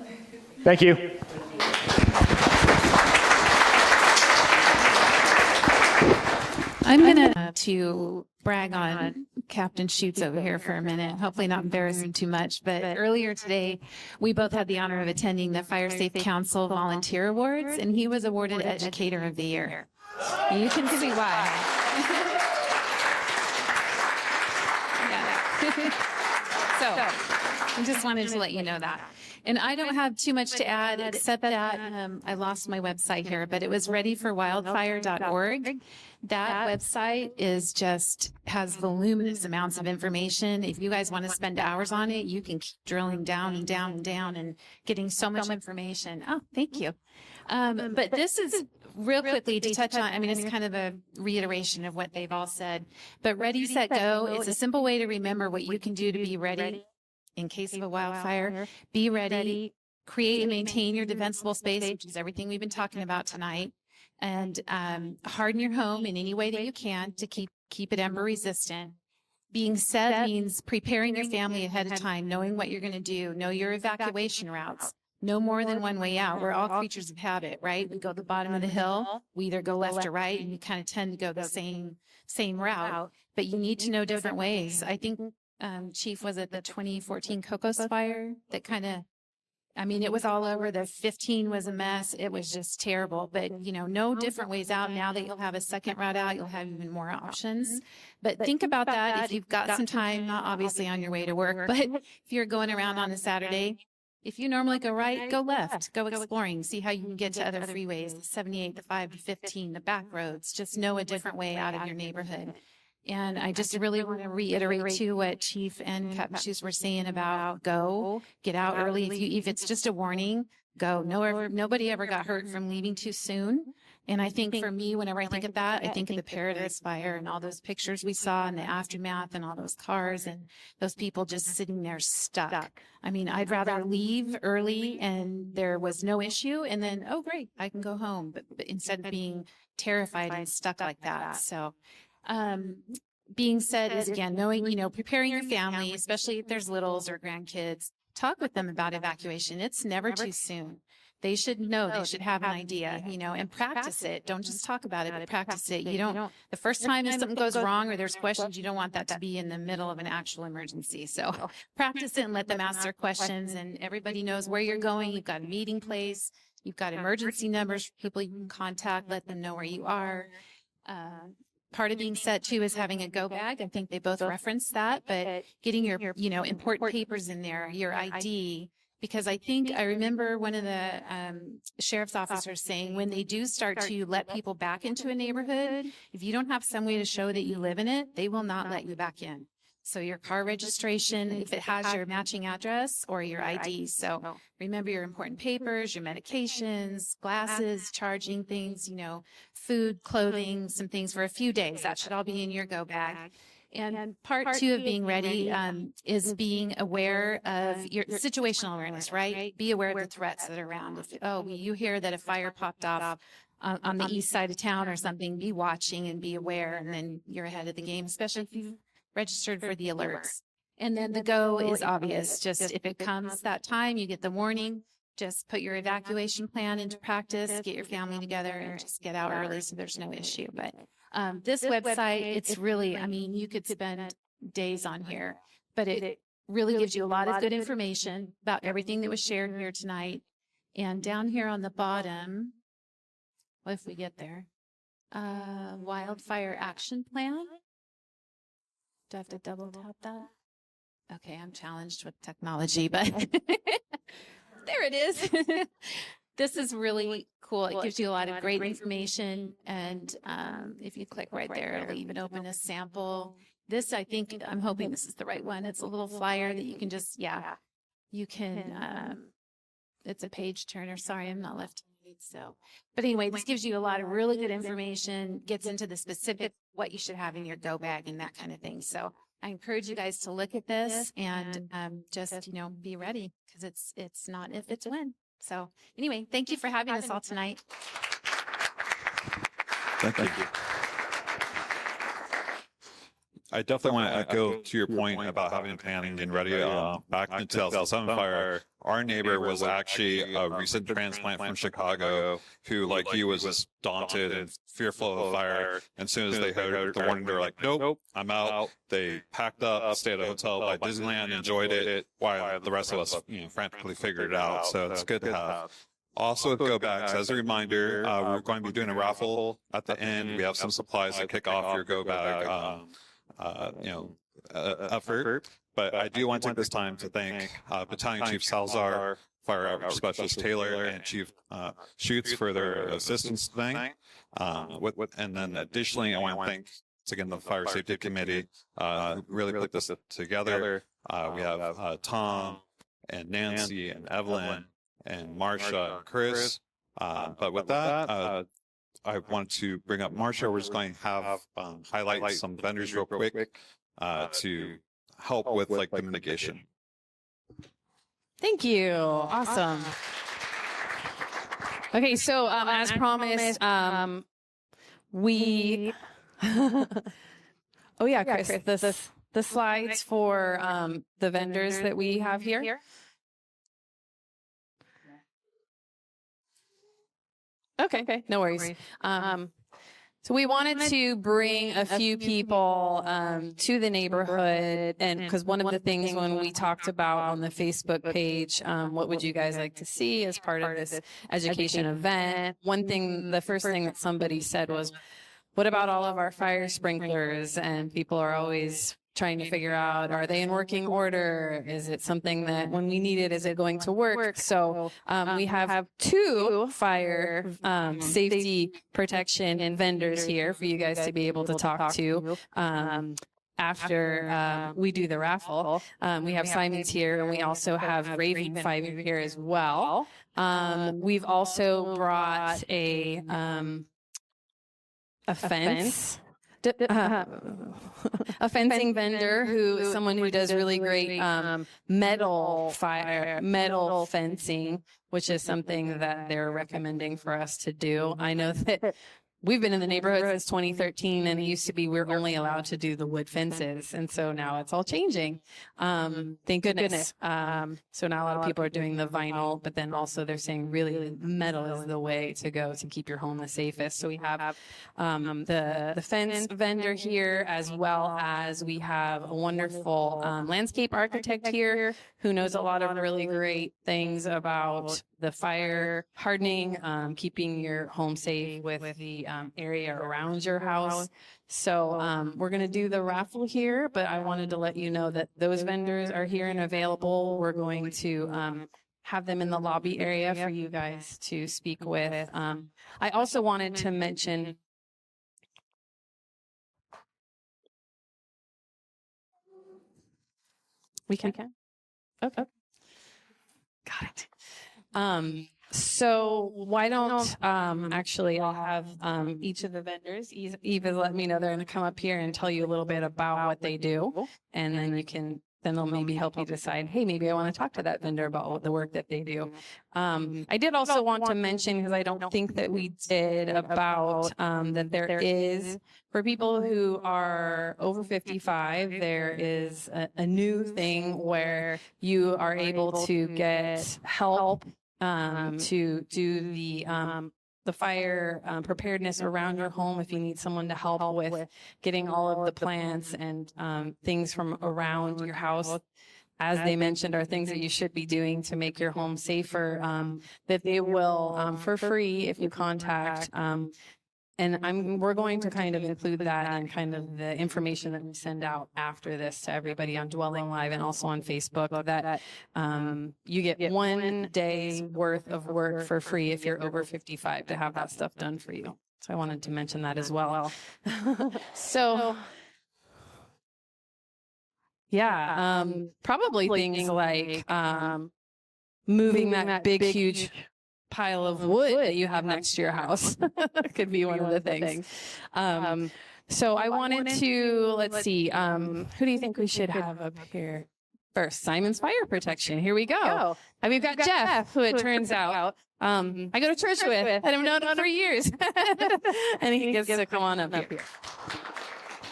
Thank you. I'm going to brag on Captain Schutz over here for a minute, hopefully not embarrass him too much. But earlier today, we both had the honor of attending the Fire Safe Council Volunteer Awards, and he was awarded Educator of the Year. You can see why. So I just wanted to let you know that. And I don't have too much to add, except that I lost my website here, but it was readyforwildfire.org. That website is just has voluminous amounts of information. If you guys want to spend hours on it, you can keep drilling down and down and down and getting so much information. Oh, thank you. But this is real quickly to touch on, I mean, it's kind of a reiteration of what they've all said, but Ready, Set, Go, it's a simple way to remember what you can do to be ready in case of a wildfire. Be ready, create and maintain your defensible space, which is everything we've been talking about tonight, and harden your home in any way that you can to keep it ember resistant. Being set means preparing your family ahead of time, knowing what you're going to do, know your evacuation routes. No more than one way out. We're all creatures of habit, right? We go to the bottom of the hill, we either go left or right, and we kind of tend to go the same route, but you need to know different ways. I think Chief, was it the 2014 Cocos fire that kind of, I mean, it was all over. The 15 was a mess. It was just terrible. But, know different ways out. Now that you'll have a second route out, you'll have even more options. But think about that if you've got some time, not obviously on your way to work, but if you're going around on a Saturday, if you normally go right, go left, go exploring, see how you can get to other freeways, the 78, the 5 to 15, the back roads, just know a different way out of your neighborhood. And I just really want to reiterate too what Chief and Captain Schutz were saying about go, get out early. If it's just a warning, go. Nobody ever got hurt from leaving too soon. And I think for me, whenever I think of that, I think of the Paradise Fire and all those pictures we saw in the aftermath and all those cars and those people just sitting there stuck. I mean, I'd rather leave early and there was no issue and then, oh, great, I can go home. But instead of being terrified and stuck like that. So, being said is, again, knowing, preparing your family, especially if there's littles or grandkids, talk with them about evacuation. It's never too soon. They should know, they should have an idea, and practice it. Don't just talk about it, but practice it. The first time if something goes wrong or there's questions, you don't want that to be in the middle of an actual emergency. So practice it and let them ask their questions, and everybody knows where you're going. You've got a meeting place. You've got emergency numbers for people you can contact. Let them know where you are. Part of being set too is having a go bag. I think they both referenced that, but getting your, important papers in there, your ID, because I remember one of the sheriff's officers saying when they do start to let people back into a neighborhood, if you don't have some way to show that you live in it, they will not let you back in. So your car registration, if it has your matching address or your ID. So remember your important papers, your medications, glasses, charging things, food, clothing, some things for a few days. That should all be in your go bag. And part two of being ready is being aware of your situational awareness, right? Be aware of the threats that are around. If you hear that a fire popped off on the east side of town or something, be watching and be aware, and then you're ahead of the game, especially if you've registered for the alerts. And then the go is obvious. Just if it comes that time, you get the warning, just put your evacuation plan into practice, get your family together, and just get out early so there's no issue. But this website, it's really, you could spend days on here, but it really gives you a lot of good information about everything that was shared here tonight. And down here on the bottom, well, if we get there, Wildfire Action Plan. Do I have to double tap that? Okay, I'm challenged with technology, but there it is. This is really cool. It gives you a lot of great information. And if you click right there, it'll even open a sample. This, I think, I'm hoping this is the right one. It's a little flyer that you can just, you can, it's a page turner. Sorry, I'm not left-handed. So, but anyway, this gives you a lot of really good information, gets into the specific, what you should have in your go bag and that kind of thing. So I encourage you guys to look at this and just, be ready, because it's not if, it's when. So anyway, thank you for having us all tonight. Thank you. I definitely want to echo to your point about having planning and ready. Back in the 2007 fire, our neighbor was actually a recent transplant from Chicago who, like you, was just daunted and fearful of fire. And as soon as they heard the warning, they were like, nope, I'm out. They packed up, stayed at a hotel by Disneyland, enjoyed it, while the rest of us, frantically figured it out. So it's good to have. Also, with go bags, as a reminder, we're going to be doing a raffle at the end. We have some supplies to kick off your go bag effort. But I do want to take this time to thank Battalion Chief Salazar, Fire Outreach Specialist Taylor, and Chief Schutz for their assistance tonight. And then additionally, I want to thank, again, the Fire Safety Committee, who really put this together. We have Tom and Nancy and Evelyn and Marsha and Chris. But with that, I want to bring up Marsha. We're just going to have highlight some vendors real quick to help with the mitigation. Thank you. Awesome. Okay, so as promised, we. Oh yeah, Chris, the slides for the vendors that we have here. Okay, no worries. So we wanted to bring a few people to the neighborhood, and because one of the things when we talked about on the Facebook page, what would you guys like to see as part of this education event? The first thing that somebody said was, what about all of our fire sprinklers? And people are always trying to figure out, are they in working order? Is it something that when we need it, is it going to work? So we have two fire safety protection and vendors here for you guys to be able to talk to after we do the raffle. We have Simon's here, and we also have Raven Fire here as well. We've also brought a fence. A fencing vendor someone who does really great metal fencing, which is something that they're recommending for us to do. I know that we've been in the neighborhood since 2013, and it used to be we're only allowed to do the wood fences, and so now it's all changing. Thank goodness. So now a lot of people are doing the vinyl, but then also they're saying really metal is the way to go to keep your home the safest. So we have the fence vendor here, as well as we have a wonderful landscape architect here who knows a lot of really great things about the fire hardening, keeping your home safe with the area around your house. So we're going to do the raffle here, but I wanted to let you know that those vendors are here and available. We're going to have them in the lobby area for you guys to speak with. I also wanted to mention we can. Okay. Got it. So why don't, actually I'll have, each of the vendors, Eva let me know they're going to come up here and tell you a little bit about what they do. And then they'll maybe help you decide, hey, maybe I want to talk to that vendor about the work that they do. I did also want to mention, because I don't think that we did, about that there is, for people who are over 55, there is a new thing where you are able to get help to do the fire preparedness around your home if you need someone to help with getting all of the plants and things from around your house. As they mentioned, are things that you should be doing to make your home safer, that they will, for free, if you contact we're going to kind of include that in kind of the information that we send out after this to everybody on Dwelling Live and also on Facebook, that you get 1 day's worth of work for free if you're over 55 to have that stuff done for you. So I wanted to mention that as well. So yeah, probably things like moving that big, huge pile of wood that you have next to your house could be one of the things. So I wanted to, let's see, who do you think we should have up here first? Simon's Fire Protection. Here we go. And we've got Jeff, who it turns out I go to church with, and I've known him for years. And he gets to come on up here.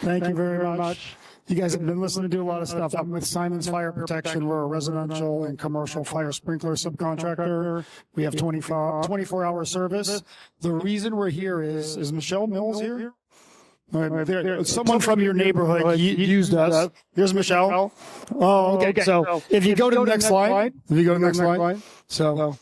Thank you very much. You guys have been listening to a lot of stuff. I'm with Simon's Fire Protection. We're a residential and commercial fire sprinkler subcontractor. We have 24-hour service. The reason we're here is Michelle Mills here? Someone from your neighborhood used us. Here's Michelle. Oh, okay. So if you go to the next slide, so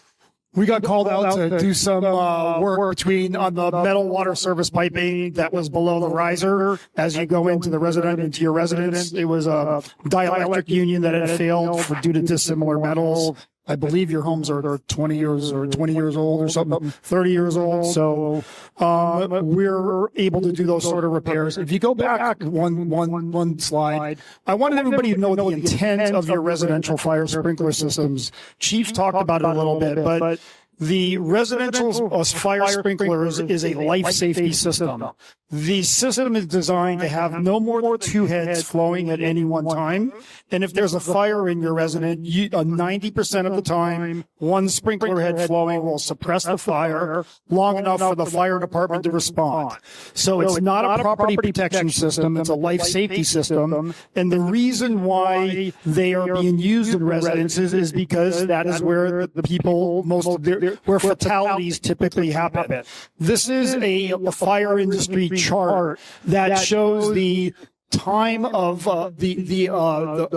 we got called out to do some work on the metal water service piping that was below the riser as you go into your residence. It was a dielectric union that had failed due to dissimilar metals. I believe your homes are 20 years old or something, 30 years old. So we're able to do those sort of repairs. If you go back one slide, I wanted everybody to know the intent of your residential fire sprinkler systems. Chief talked about it a little bit, but the residential fire sprinklers is a life safety system. The system is designed to have no more than 2 heads flowing at any one time. And if there's a fire in your residence, 90% of the time, one sprinkler head flowing will suppress the fire long enough for the fire department to respond. So it's not a property protection system, it's a life safety system. And the reason why they are being used in residences is because that is where the people, where fatalities typically happen. This is a fire industry chart that shows the time of the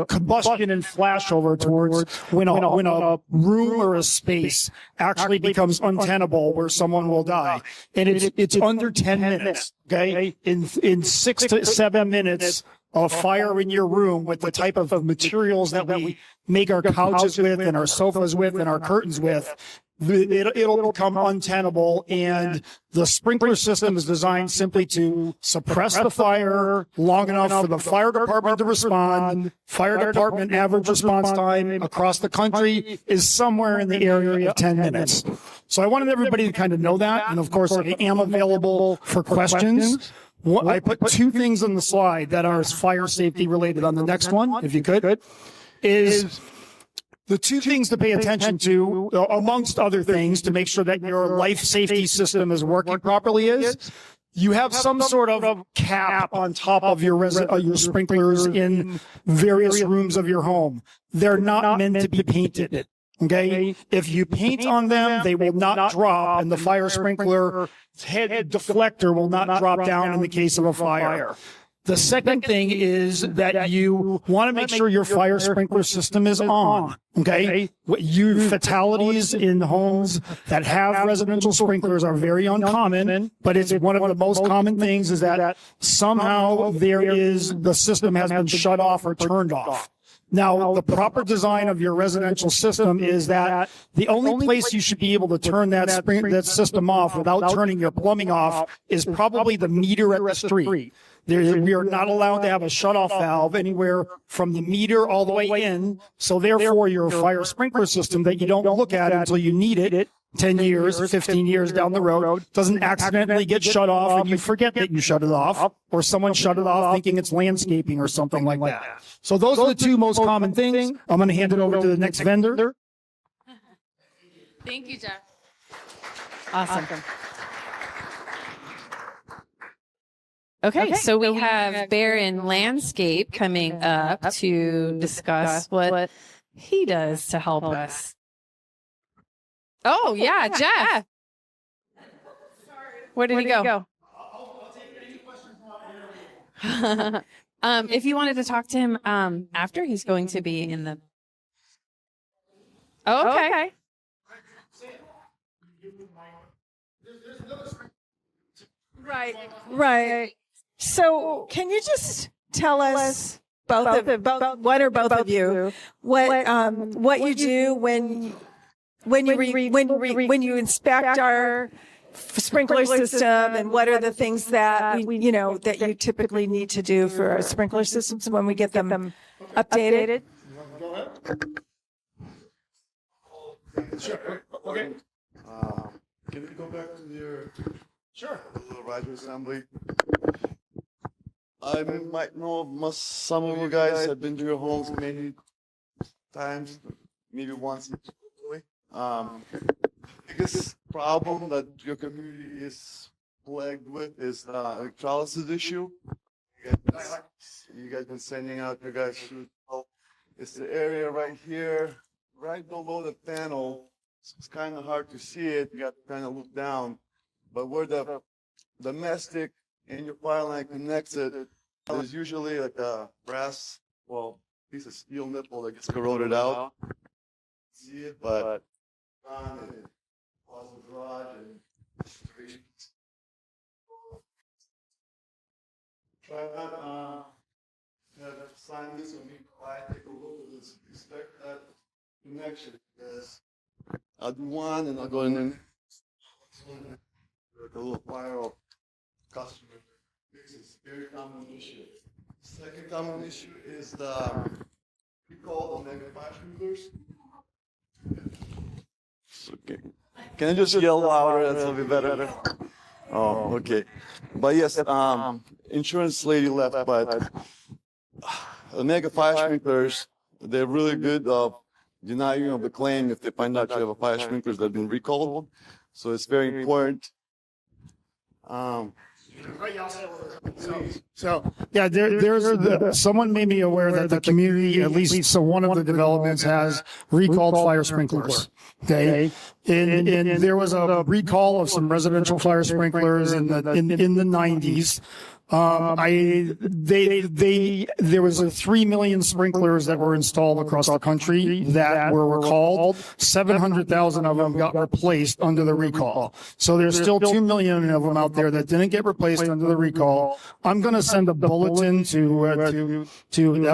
combustion and flashover towards when a room or a space actually becomes untenable where someone will die. And it's under 10 minutes, okay? In 6 to 7 minutes, a fire in your room with the type of materials that we make our couches with and our sofas with and our curtains with, it'll become untenable, and the sprinkler system is designed simply to suppress the fire long enough for the fire department to respond. Fire department average response time across the country is somewhere in the area of 10 minutes. So I wanted everybody to kind of know that, and of course I am available for questions. I put 2 things on the slide that are fire safety related. On the next one, if you could, is the 2 things to pay attention to, amongst other things, to make sure that your life safety system is working properly is you have some sort of cap on top of your sprinklers in various rooms of your home. They're not meant to be painted. Okay? If you paint on them, they will not drop, and the fire sprinkler head deflector will not drop down in the case of a fire. The second thing is that you want to make sure your fire sprinkler system is on, okay? Fatalities in homes that have residential sprinklers are very uncommon, but it's one of the most common things is that somehow the system has been shut off or turned off. Now, the proper design of your residential system is that the only place you should be able to turn that system off without turning your plumbing off is probably the meter at the street. We are not allowed to have a shutoff valve anywhere from the meter all the way in. So therefore, your fire sprinkler system that you don't look at until you need it 10 years, 15 years down the road, doesn't accidentally get shut off and you forget that you shut it off, or someone shut it off thinking it's landscaping or something like that. So those are the 2 most common things. I'm going to hand it over to the next vendor. Thank you, Jeff. Awesome. Okay, so we have Baron Landscape coming up to discuss what he does to help us. Oh, yeah, Jeff. Where did he go? If you wanted to talk to him after, he's going to be in the... Oh, okay. Right. So can you just tell us both one or both of you what you do when you inspect our sprinkler system, and what are the things that that you typically need to do for our sprinkler systems when we get them updated? Go ahead. Sure. Okay. Can we go back to your Sure. little rider assembly? I might know some of you guys have been to your homes many times, maybe once. Biggest problem that your community is plagued with is the electrolysis issue. You guys been sending out your guys to help. It's the area right here, right below the panel. It's kind of hard to see it. You got to kind of look down. But where the domestic and your fire line connects it, there's usually like a brass, piece of steel nipple that gets corroded out. See it, but cause the garage and street. Try that. Sign this when you take a look at this. Inspect that connection. Yes. I'll do one and I'll go in there. The little fire customer. This is a very common issue. Second common issue is we call the mega fire sprinklers. Okay. Can I just yell louder? That's a little bit better. Oh, okay. But yes, insurance lady left, but the mega fire sprinklers, they're really good denying you of the claim if they find out you have a fire sprinklers that have been recalled. So it's very important. So yeah, someone made me aware that the community, at least one of the developments, has recalled fire sprinklers. Okay, and there was a recall of some residential fire sprinklers in the 90s. There was 3 million sprinklers that were installed across the country that were recalled. 700,000 of them got replaced under the recall. So there's still 2 million of them out there that didn't get replaced under the recall. I'm going to send a bulletin to Evelyn to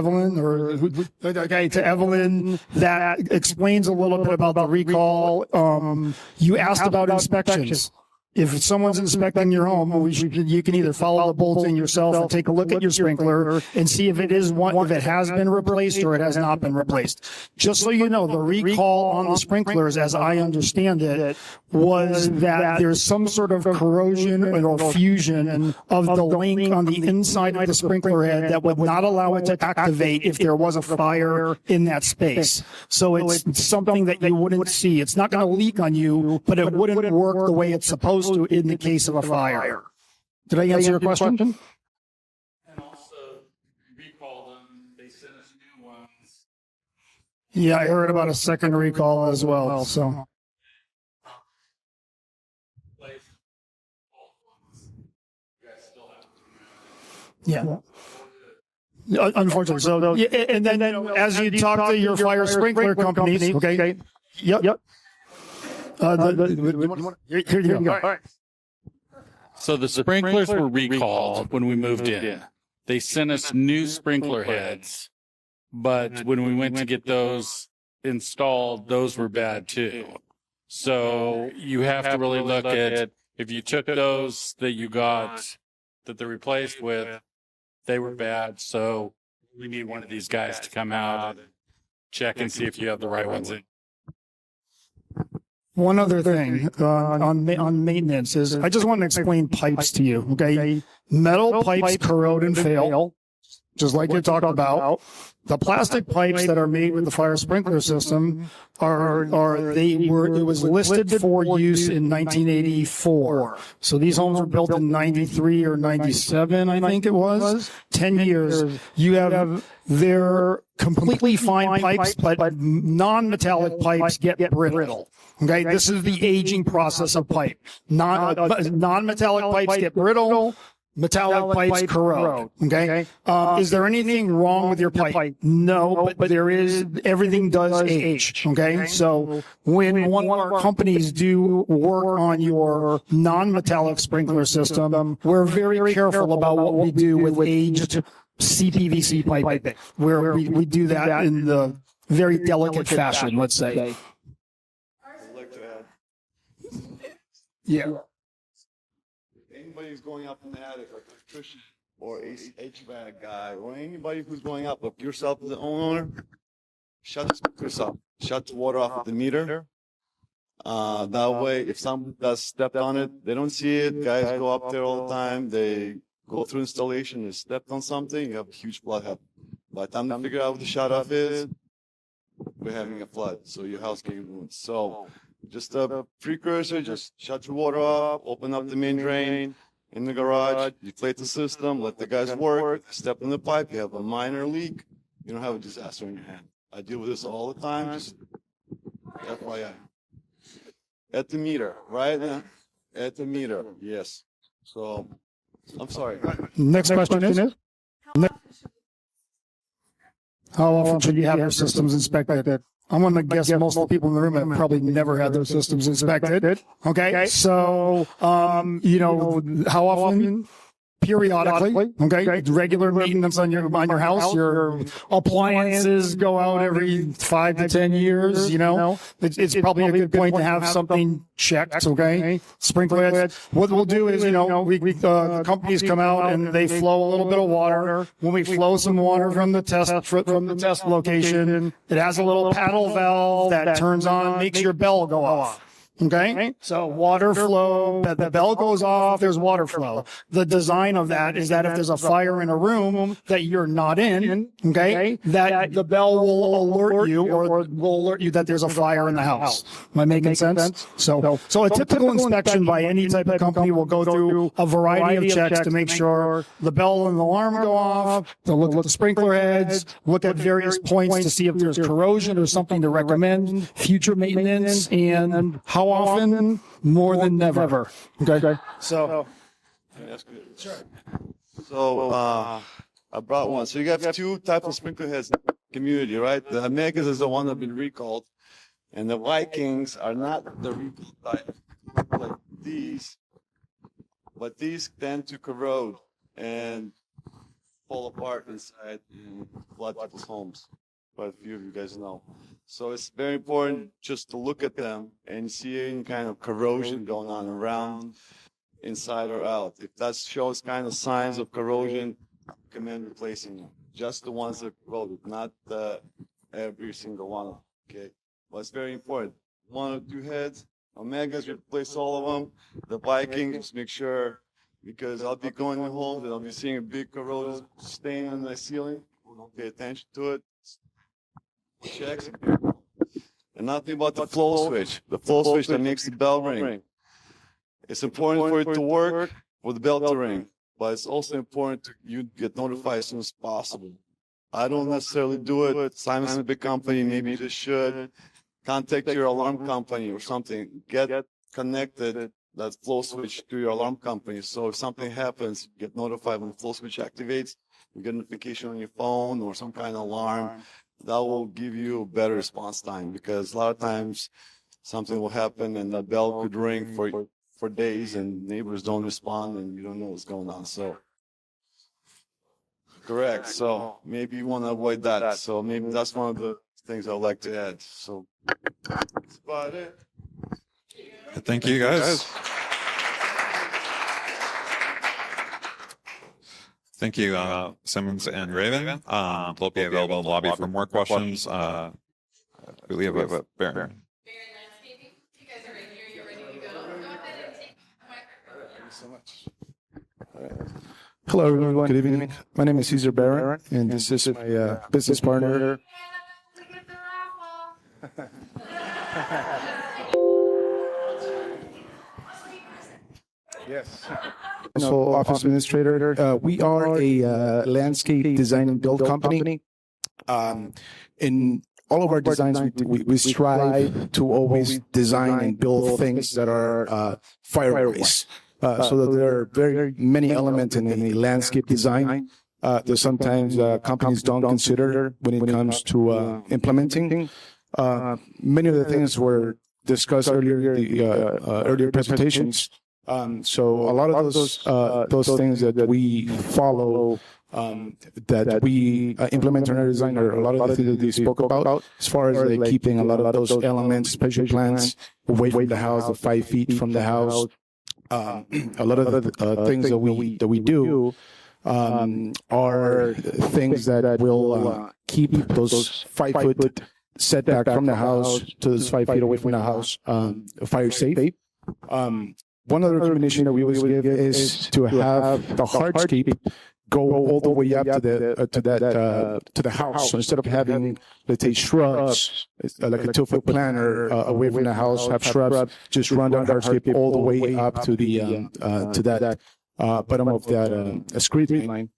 Evelyn that explains a little bit about the recall. You asked about inspections. If someone's inspecting your home, you can either follow the bulletin yourself and take a look at your sprinkler and see if it has been replaced or it has not been replaced. Just so you know, the recall on the sprinklers, as I understand it, was that there's some sort of corrosion or fusion of the link on the inside of the sprinkler head that would not allow it to activate if there was a fire in that space. So it's something that you wouldn't see. It's not going to leak on you, but it wouldn't work the way it's supposed to in the case of a fire. Did I answer your question? And also, recall them. They sent us new ones. Yeah, I heard about a second recall as well. So. Yeah. Unfortunately. So, and then as you talk to your fire sprinkler companies, okay? Yep. Here you go. All right. So the sprinklers were recalled when we moved in. They sent us new sprinkler heads, but when we went to get those installed, those were bad too. So you have to really look at if you took those that you got that they're replaced with, they were bad. So we need one of these guys to come out and check and see if you have the right ones in. One other thing on maintenance is I just want to explain pipes to you. Okay, metal pipes corrode and fail, just like you talked about. The plastic pipes that are made with the fire sprinkler system it was listed for use in 1984. So these homes were built in 93 or 97, I think it was. 10 years. You have their completely fine pipes, but non-metallic pipes get brittle. Okay, this is the aging process of pipe. Non-metallic pipes get brittle. Metallic pipes corrode. Okay. Is there anything wrong with your pipe? No, but there is. Everything does age. Okay. So when one of our companies do work on your non-metallic sprinkler system, we're very careful about what we do with aged CPVC piping. Where we do that in the very delicate fashion, let's say. I'd like to add. Yeah. Anybody who's going up in the attic, like an electrician or HVAC guy, or anybody who's going up, like yourself as the owner, shut the sprinklers off. Shut the water off at the meter. That way, if someone does step on it, they don't see it. Guys go up there all the time. They go through installation, they stepped on something, you have a huge flood happen. By the time they figure out what the shut off is, we're having a flood. So your house getting ruined. So just a precursor, just shut your water off, open up the main drain in the garage, deflate the system, let the guys work, step in the pipe, you have a minor leak, you don't have a disaster in your hand. I deal with this all the time, just FYI. At the meter, right? At the meter, yes. So, I'm sorry. Next question is? How often should you have your systems inspected? I'm going to guess most of the people in the room have probably never had their systems inspected. Okay. So, how often? Periodically. Okay. Regular maintenance on your house. Your appliances go out every 5 to 10 years. It's probably a good point to have something checked. Okay. Sprinkler heads. What we'll do is, the companies come out and they flow a little bit of water. When we flow some water from the test location, it has a little paddle valve that turns on, makes your bell go off. Okay. So water flow, the bell goes off, there's water flow. The design of that is that if there's a fire in a room that you're not in, okay, that the bell will alert you or will alert you that there's a fire in the house. Am I making sense? So a typical inspection by any type of company will go through a variety of checks to make sure the bell and the alarm go off. They'll look at the sprinkler heads, look at various points to see if there's corrosion or something to recommend future maintenance, and how often? More than never. Okay. So, that's good. Sure. So, I brought one. So you have two types of sprinkler heads in the community, right? The Americans is the one that been recalled, and the Vikings are not the recalled type, like these, but these tend to corrode and fall apart inside and flood people's homes. Quite a few of you guys know. So it's very important just to look at them and see any kind of corrosion going on around, inside or out. If that shows kind of signs of corrosion, I recommend replacing them. Just the ones that corroded, not every single one. Okay, but it's very important. 1 or 2 heads, Omegas, replace all of them. The Vikings, just make sure, because I'll be going to homes and I'll be seeing a big corrosion stain on the ceiling. Don't pay attention to it. Checks. And nothing about the flow switch. The flow switch that makes the bell ring. It's important for it to work, for the bell to ring. But it's also important to you get notified as soon as possible. I don't necessarily do it. Simon's a big company, maybe you just should. Contact your alarm company or something. Get connected, that flow switch, to your alarm company. So if something happens, you get notified when the flow switch activates. You get a notification on your phone or some kind of alarm. That will give you a better response time, because a lot of times something will happen and the bell could ring for days and neighbors don't respond and you don't know what's going on. So, correct. So maybe you want to avoid that. So maybe that's one of the things I'd like to add. So that's about it. Thank you, guys. Thank you, Simmons and Raven. They'll be available in the lobby for more questions. I believe we have a Baron. Hello, everyone. Good evening. My name is Cesar Barron, and this is my business partner. Yes. Also, office administrator. We are a landscape design and build company. In all of our designs, we strive to always design and build things that are fire-based. so that there are very many elements in a landscape design that sometimes companies don't consider when it comes to implementing. Many of the things were discussed earlier in the earlier presentations. So a lot of those things that we follow, that we implement in our design, are a lot of the things that they spoke about, as far as like keeping a lot of those elements, special plants, away from the house, the 5 feet from the house. A lot of the things that we do are things that will keep those 5 foot setback from the house to those 5 feet away from the house fire safe. One other recommendation that we always give is to have the hardscape go all the way up to the house. So instead of having, let's say, shrubs, like a 2 foot planter away from the house, have shrubs, just run down hardscape all the way up to the that bottom of that screen line.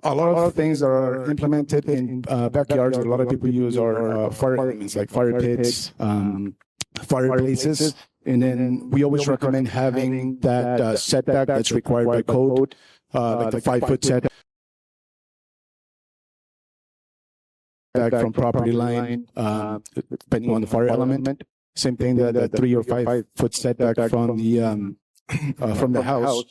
A lot of things that are implemented in backyards that a lot of people use are fire elements, like fire pits, fireplaces. And then we always recommend having that setback that's required by code, like the 5 foot setback from property line, depending on the fire element. Same thing, that 3 or 5 foot setback from the house.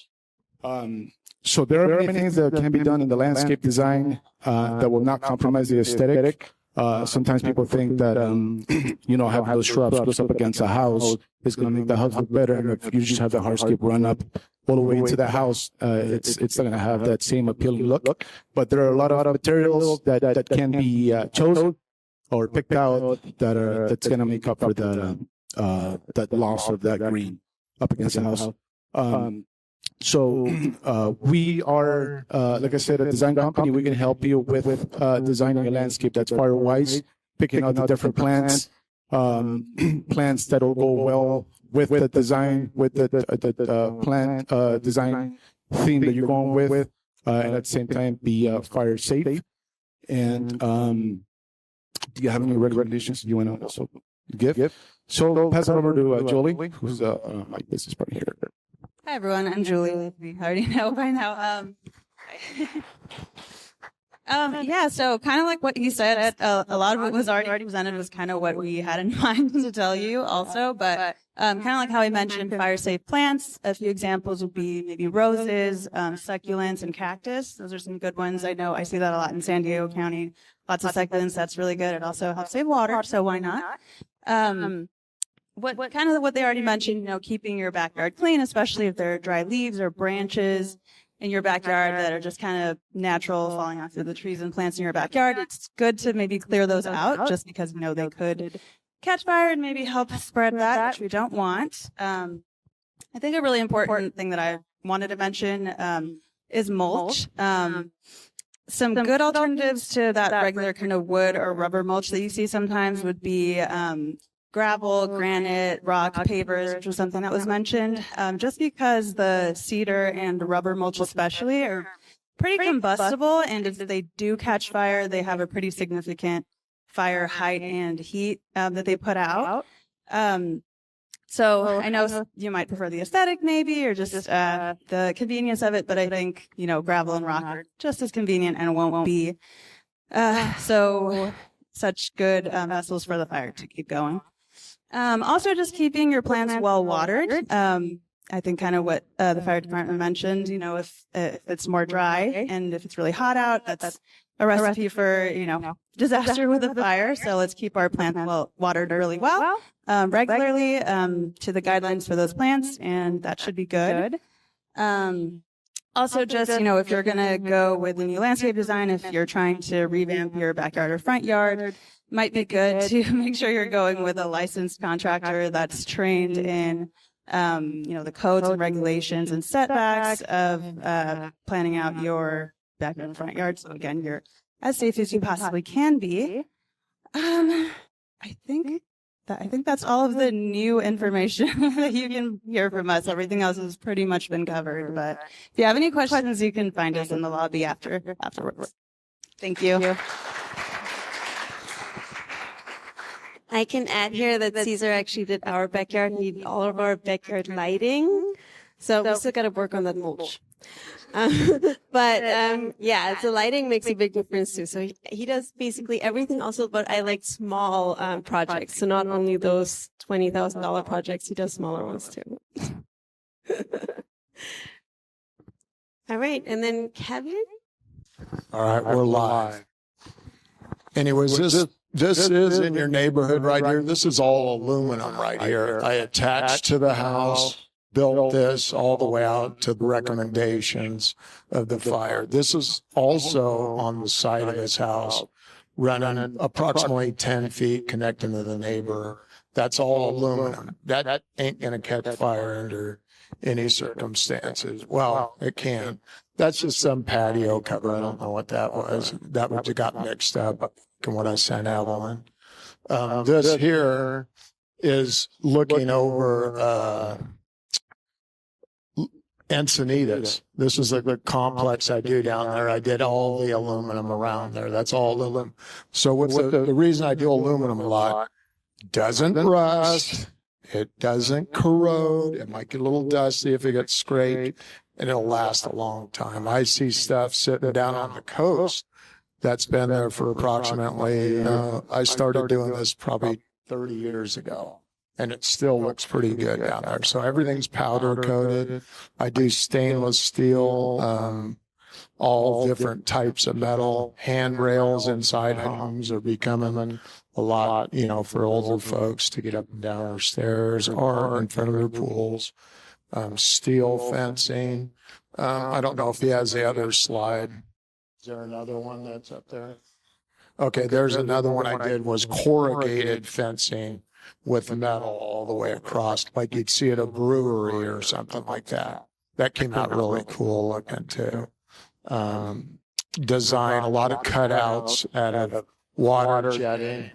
So there are many things that can be done in the landscape design that will not compromise the aesthetic. Sometimes people think that, having those shrubs close up against a house is going to make the house look better. And if you just have the hardscape run up all the way to the house, it's not going to have that same appealing look. But there are a lot of materials that can be chosen or picked out that's going to make up for that loss of that green up against the house. So we are, like I said, a design company. We can help you with designing a landscape that's fire-wise, picking out the different plants, plants that will go well with the design, with the plant design theme that you're going with, and at the same time be fire safe. And do you have any recommendations you want to also give? So I'll pass it over to Jolie, who's my business partner here. Hi everyone, I'm Julie. You already know by now. Yeah, so kind of like what you said, a lot of what was already presented was kind of what we had in mind to tell you also, but kind of like how I mentioned fire safe plants, a few examples would be maybe roses, succulents, and cactus. Those are some good ones. I know I see that a lot in San Diego County. Lots of succulents, that's really good. It also helps save water, so why not? What they already mentioned, keeping your backyard clean, especially if there are dry leaves or branches in your backyard that are just kind of natural falling off of the trees and plants in your backyard. It's good to maybe clear those out just because, they could catch fire and maybe help spread that, which we don't want. I think a really important thing that I wanted to mention is mulch. Some good alternatives to that regular kind of wood or rubber mulch that you see sometimes would be gravel, granite, rock, pavers, which was something that was mentioned, just because the cedar and rubber mulch especially are pretty combustible, and if they do catch fire, they have a pretty significant fire height and heat that they put out. So I know you might prefer the aesthetic maybe, or just the convenience of it, but I think, gravel and rock are just as convenient and won't be such good vessels for the fire to keep going. Also, just keeping your plants well watered. I think kind of what the fire department mentioned, if it's more dry and if it's really hot out, that's a recipe for, disaster with a fire. So let's keep our plants well watered really well, regularly, to the guidelines for those plants, and that should be good. Also, just, if you're going to go with a new landscape design, if you're trying to revamp your backyard or front yard, might be good to make sure you're going with a licensed contractor that's trained in, the codes and regulations and setbacks of planning out your backyard and front yard. So again, you're as safe as you possibly can be. I think that's all of the new information that you can hear from us. Everything else has pretty much been covered. But if you have any questions, you can find us in the lobby afterwards. Thank you. I can add here that Caesar actually did our backyard, need all of our backyard lighting. So we still got to work on that mulch. Yeah, the lighting makes a big difference too. So he does basically everything also, but I like small projects. So not only those $20,000 projects, he does smaller ones too. All right, and then Kevin? All right, we're live. Anyways, this is in your neighborhood right here. This is all aluminum right here. I attached to the house, built this all the way out to the recommendations of the fire. This is also on the side of his house, running approximately 10 feet connecting to the neighbor. That's all aluminum. That ain't gonna catch fire under any circumstances. Well, it can. That's just some patio cover. I don't know what that was. That would have got mixed up in what I sent Evelyn. This here is looking over Encinitas. This is the complex I do down there. I did all the aluminum around there. That's all aluminum. So with the reason I do aluminum a lot, doesn't rust, it doesn't corrode, it might get a little dusty if it gets scraped, and it'll last a long time. I see stuff sitting down on the coast that's been there for approximately, I started doing this probably 30 years ago. And it still looks pretty good down there. So everything's powder coated. I do stainless steel, all different types of metal. Handrails inside homes are becoming a lot, for older folks to get up and down their stairs or in front of their pools. Steel fencing. I don't know if he has the other slide. Is there another one that's up there? Okay, there's another one I did was corrugated fencing with metal all the way across, like you'd see at a brewery or something like that. That came out really cool looking too. Design, a lot of cutouts out of water jetting.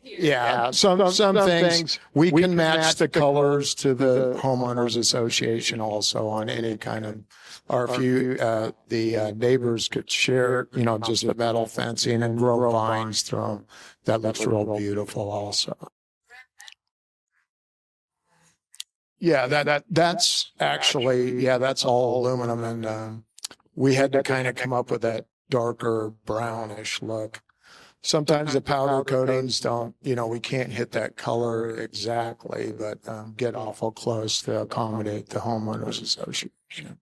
Yeah, some things we can match the colors to the homeowners association also on any kind of, or if you, the neighbors could share, just the metal fencing and grow vines through them. That looks real beautiful also. Yeah, that's actually, that's all aluminum, and we had to kind of come up with that darker brownish look. Sometimes the powder coatings don't, we can't hit that color exactly, but get awful close to accommodate the homeowners association.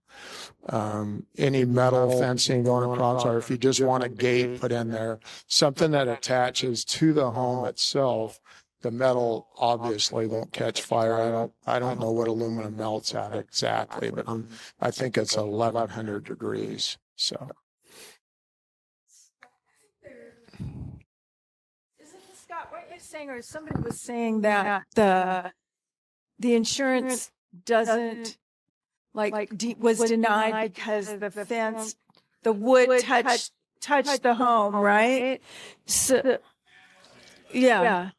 Any metal fencing going across, or if you just want a gate put in there, something that attaches to the home itself, the metal obviously won't catch fire. I don't know what aluminum melts at exactly, but I think it's 1100 degrees. So. Scott, what you're saying, or somebody was saying that the insurance doesn't was denied because the fence, the wood touched the home, right? So, yeah.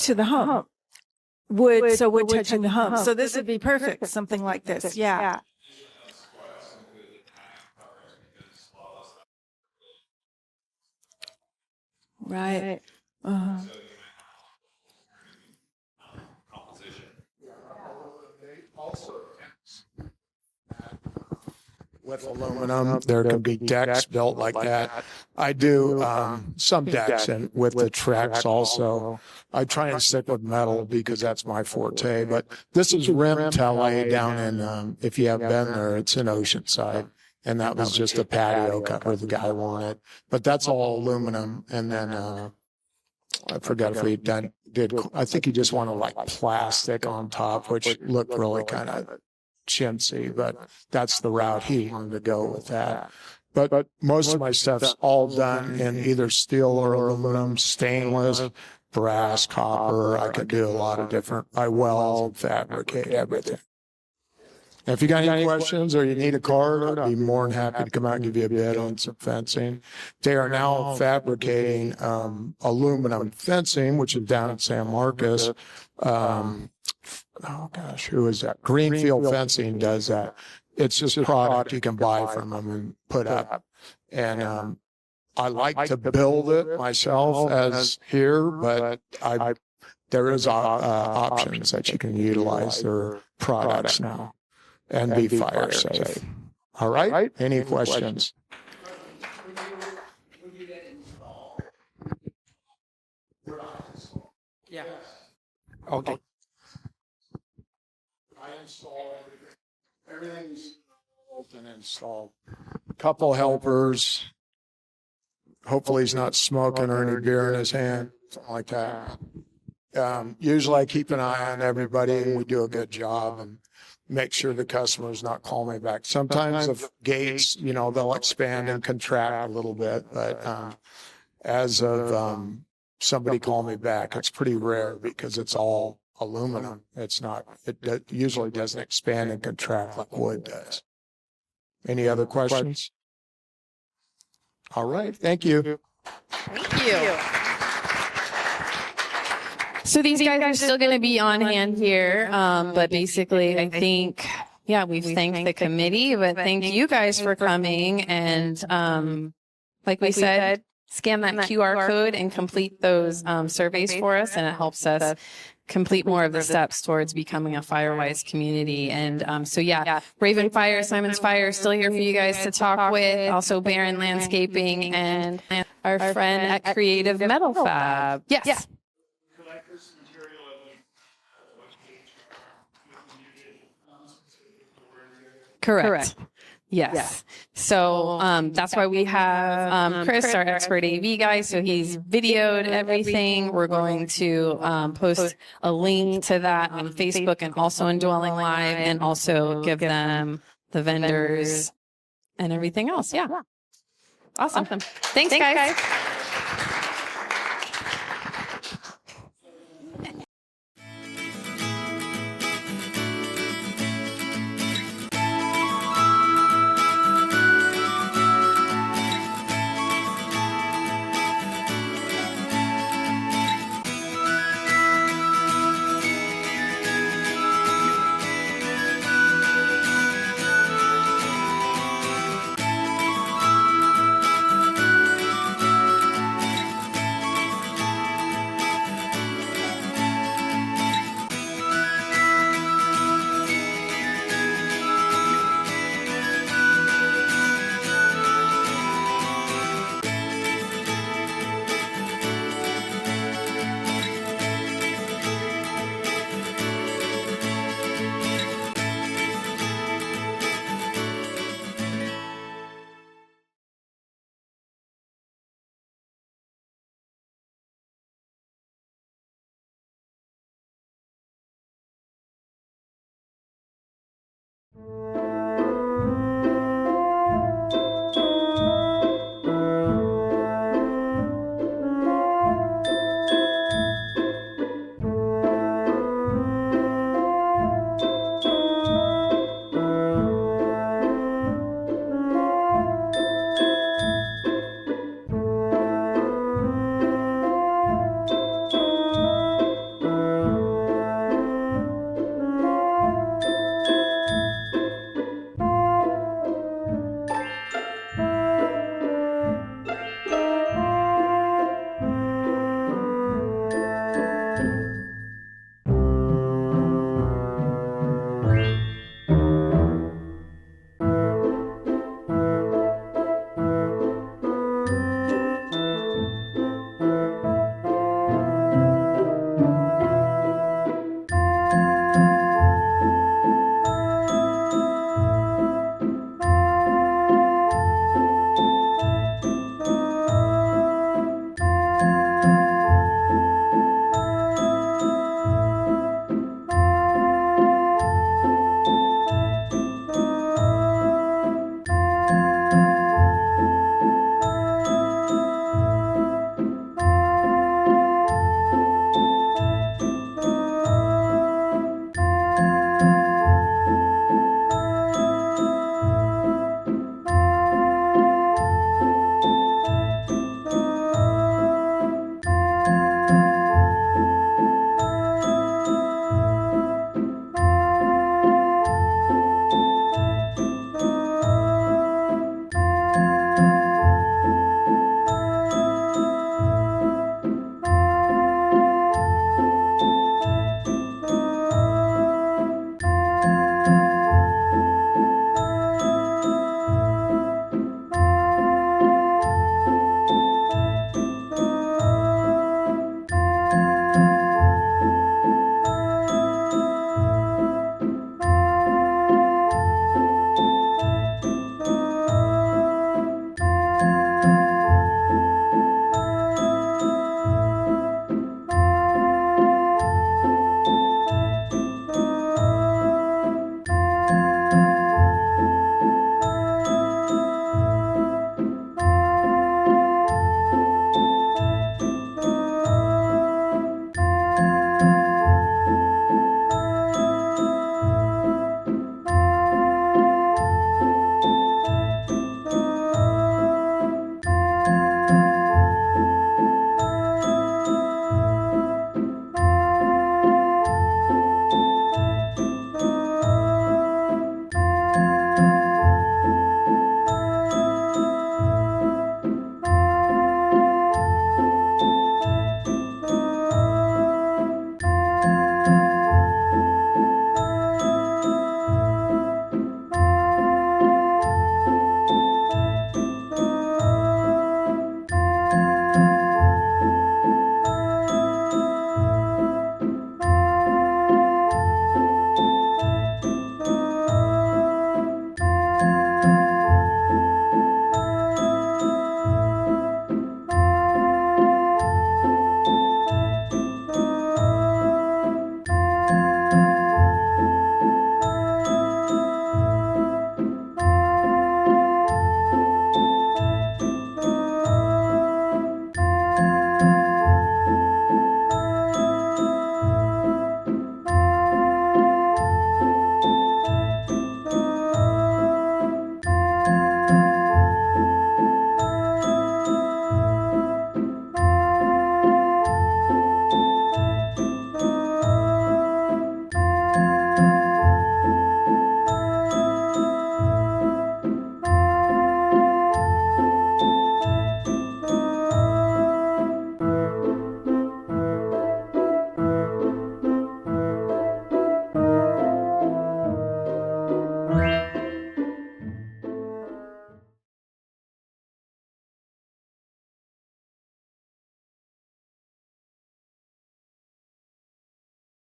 To the home. Wood touching the home. So this would be perfect, something like this. Yeah. Right. With aluminum, there can be decks built like that. I do some decks and with the Trex also. I try and stick with metal because that's my forte. But this is Rim Tele down in, if you have been there, it's in Oceanside. And that was just a patio cover the guy wanted. But that's all aluminum. And then I forgot if we did, I think he just wanted like plastic on top, which looked really kind of chintzy, but that's the route he wanted to go with that. But most of my stuff's all done in either steel or aluminum, stainless, brass, copper. I can do a lot of different, I weld, fabricate everything. If you got any questions or you need a card, I'd be more than happy to come out and give you a bid on some fencing. They are now fabricating aluminum fencing, which is down in San Marcos. Oh gosh, who is that? Greenfield Fencing does that. It's just a product you can buy from them and put up. And I like to build it myself as here, but there is options that you can utilize their products now and be fire safe. All right? Any questions? Yeah. Okay. I install everything. Everything's built and installed. Couple helpers. Hopefully he's not smoking or any beer in his hand, something like that. Usually I keep an eye on everybody and we do a good job and make sure the customer's not calling me back. Sometimes the gates, they'll expand and contract a little bit, but as of somebody call me back, it's pretty rare because it's all aluminum. It usually doesn't expand and contract like wood does. Any other questions? All right. Thank you. Thank you. So these guys are still going to be on hand here. But basically, I think, we've thanked the committee, but thank you guys for coming. And like we said, scan that QR code and complete those surveys for us. And it helps us complete more of the steps towards becoming a Firewise community. And Raven Fire, Simon's Fire, still here for you guys to talk with. Also Baron Landscaping and our friend at Creative Metal Fab. Yes. Correct. Yes. So that's why we have Chris, our expert AV guy. So he's videoed everything. We're going to post a link to that on Facebook and also in Dwelling Live, and also give them the vendors and everything else. Yeah. Awesome. Thanks, guys.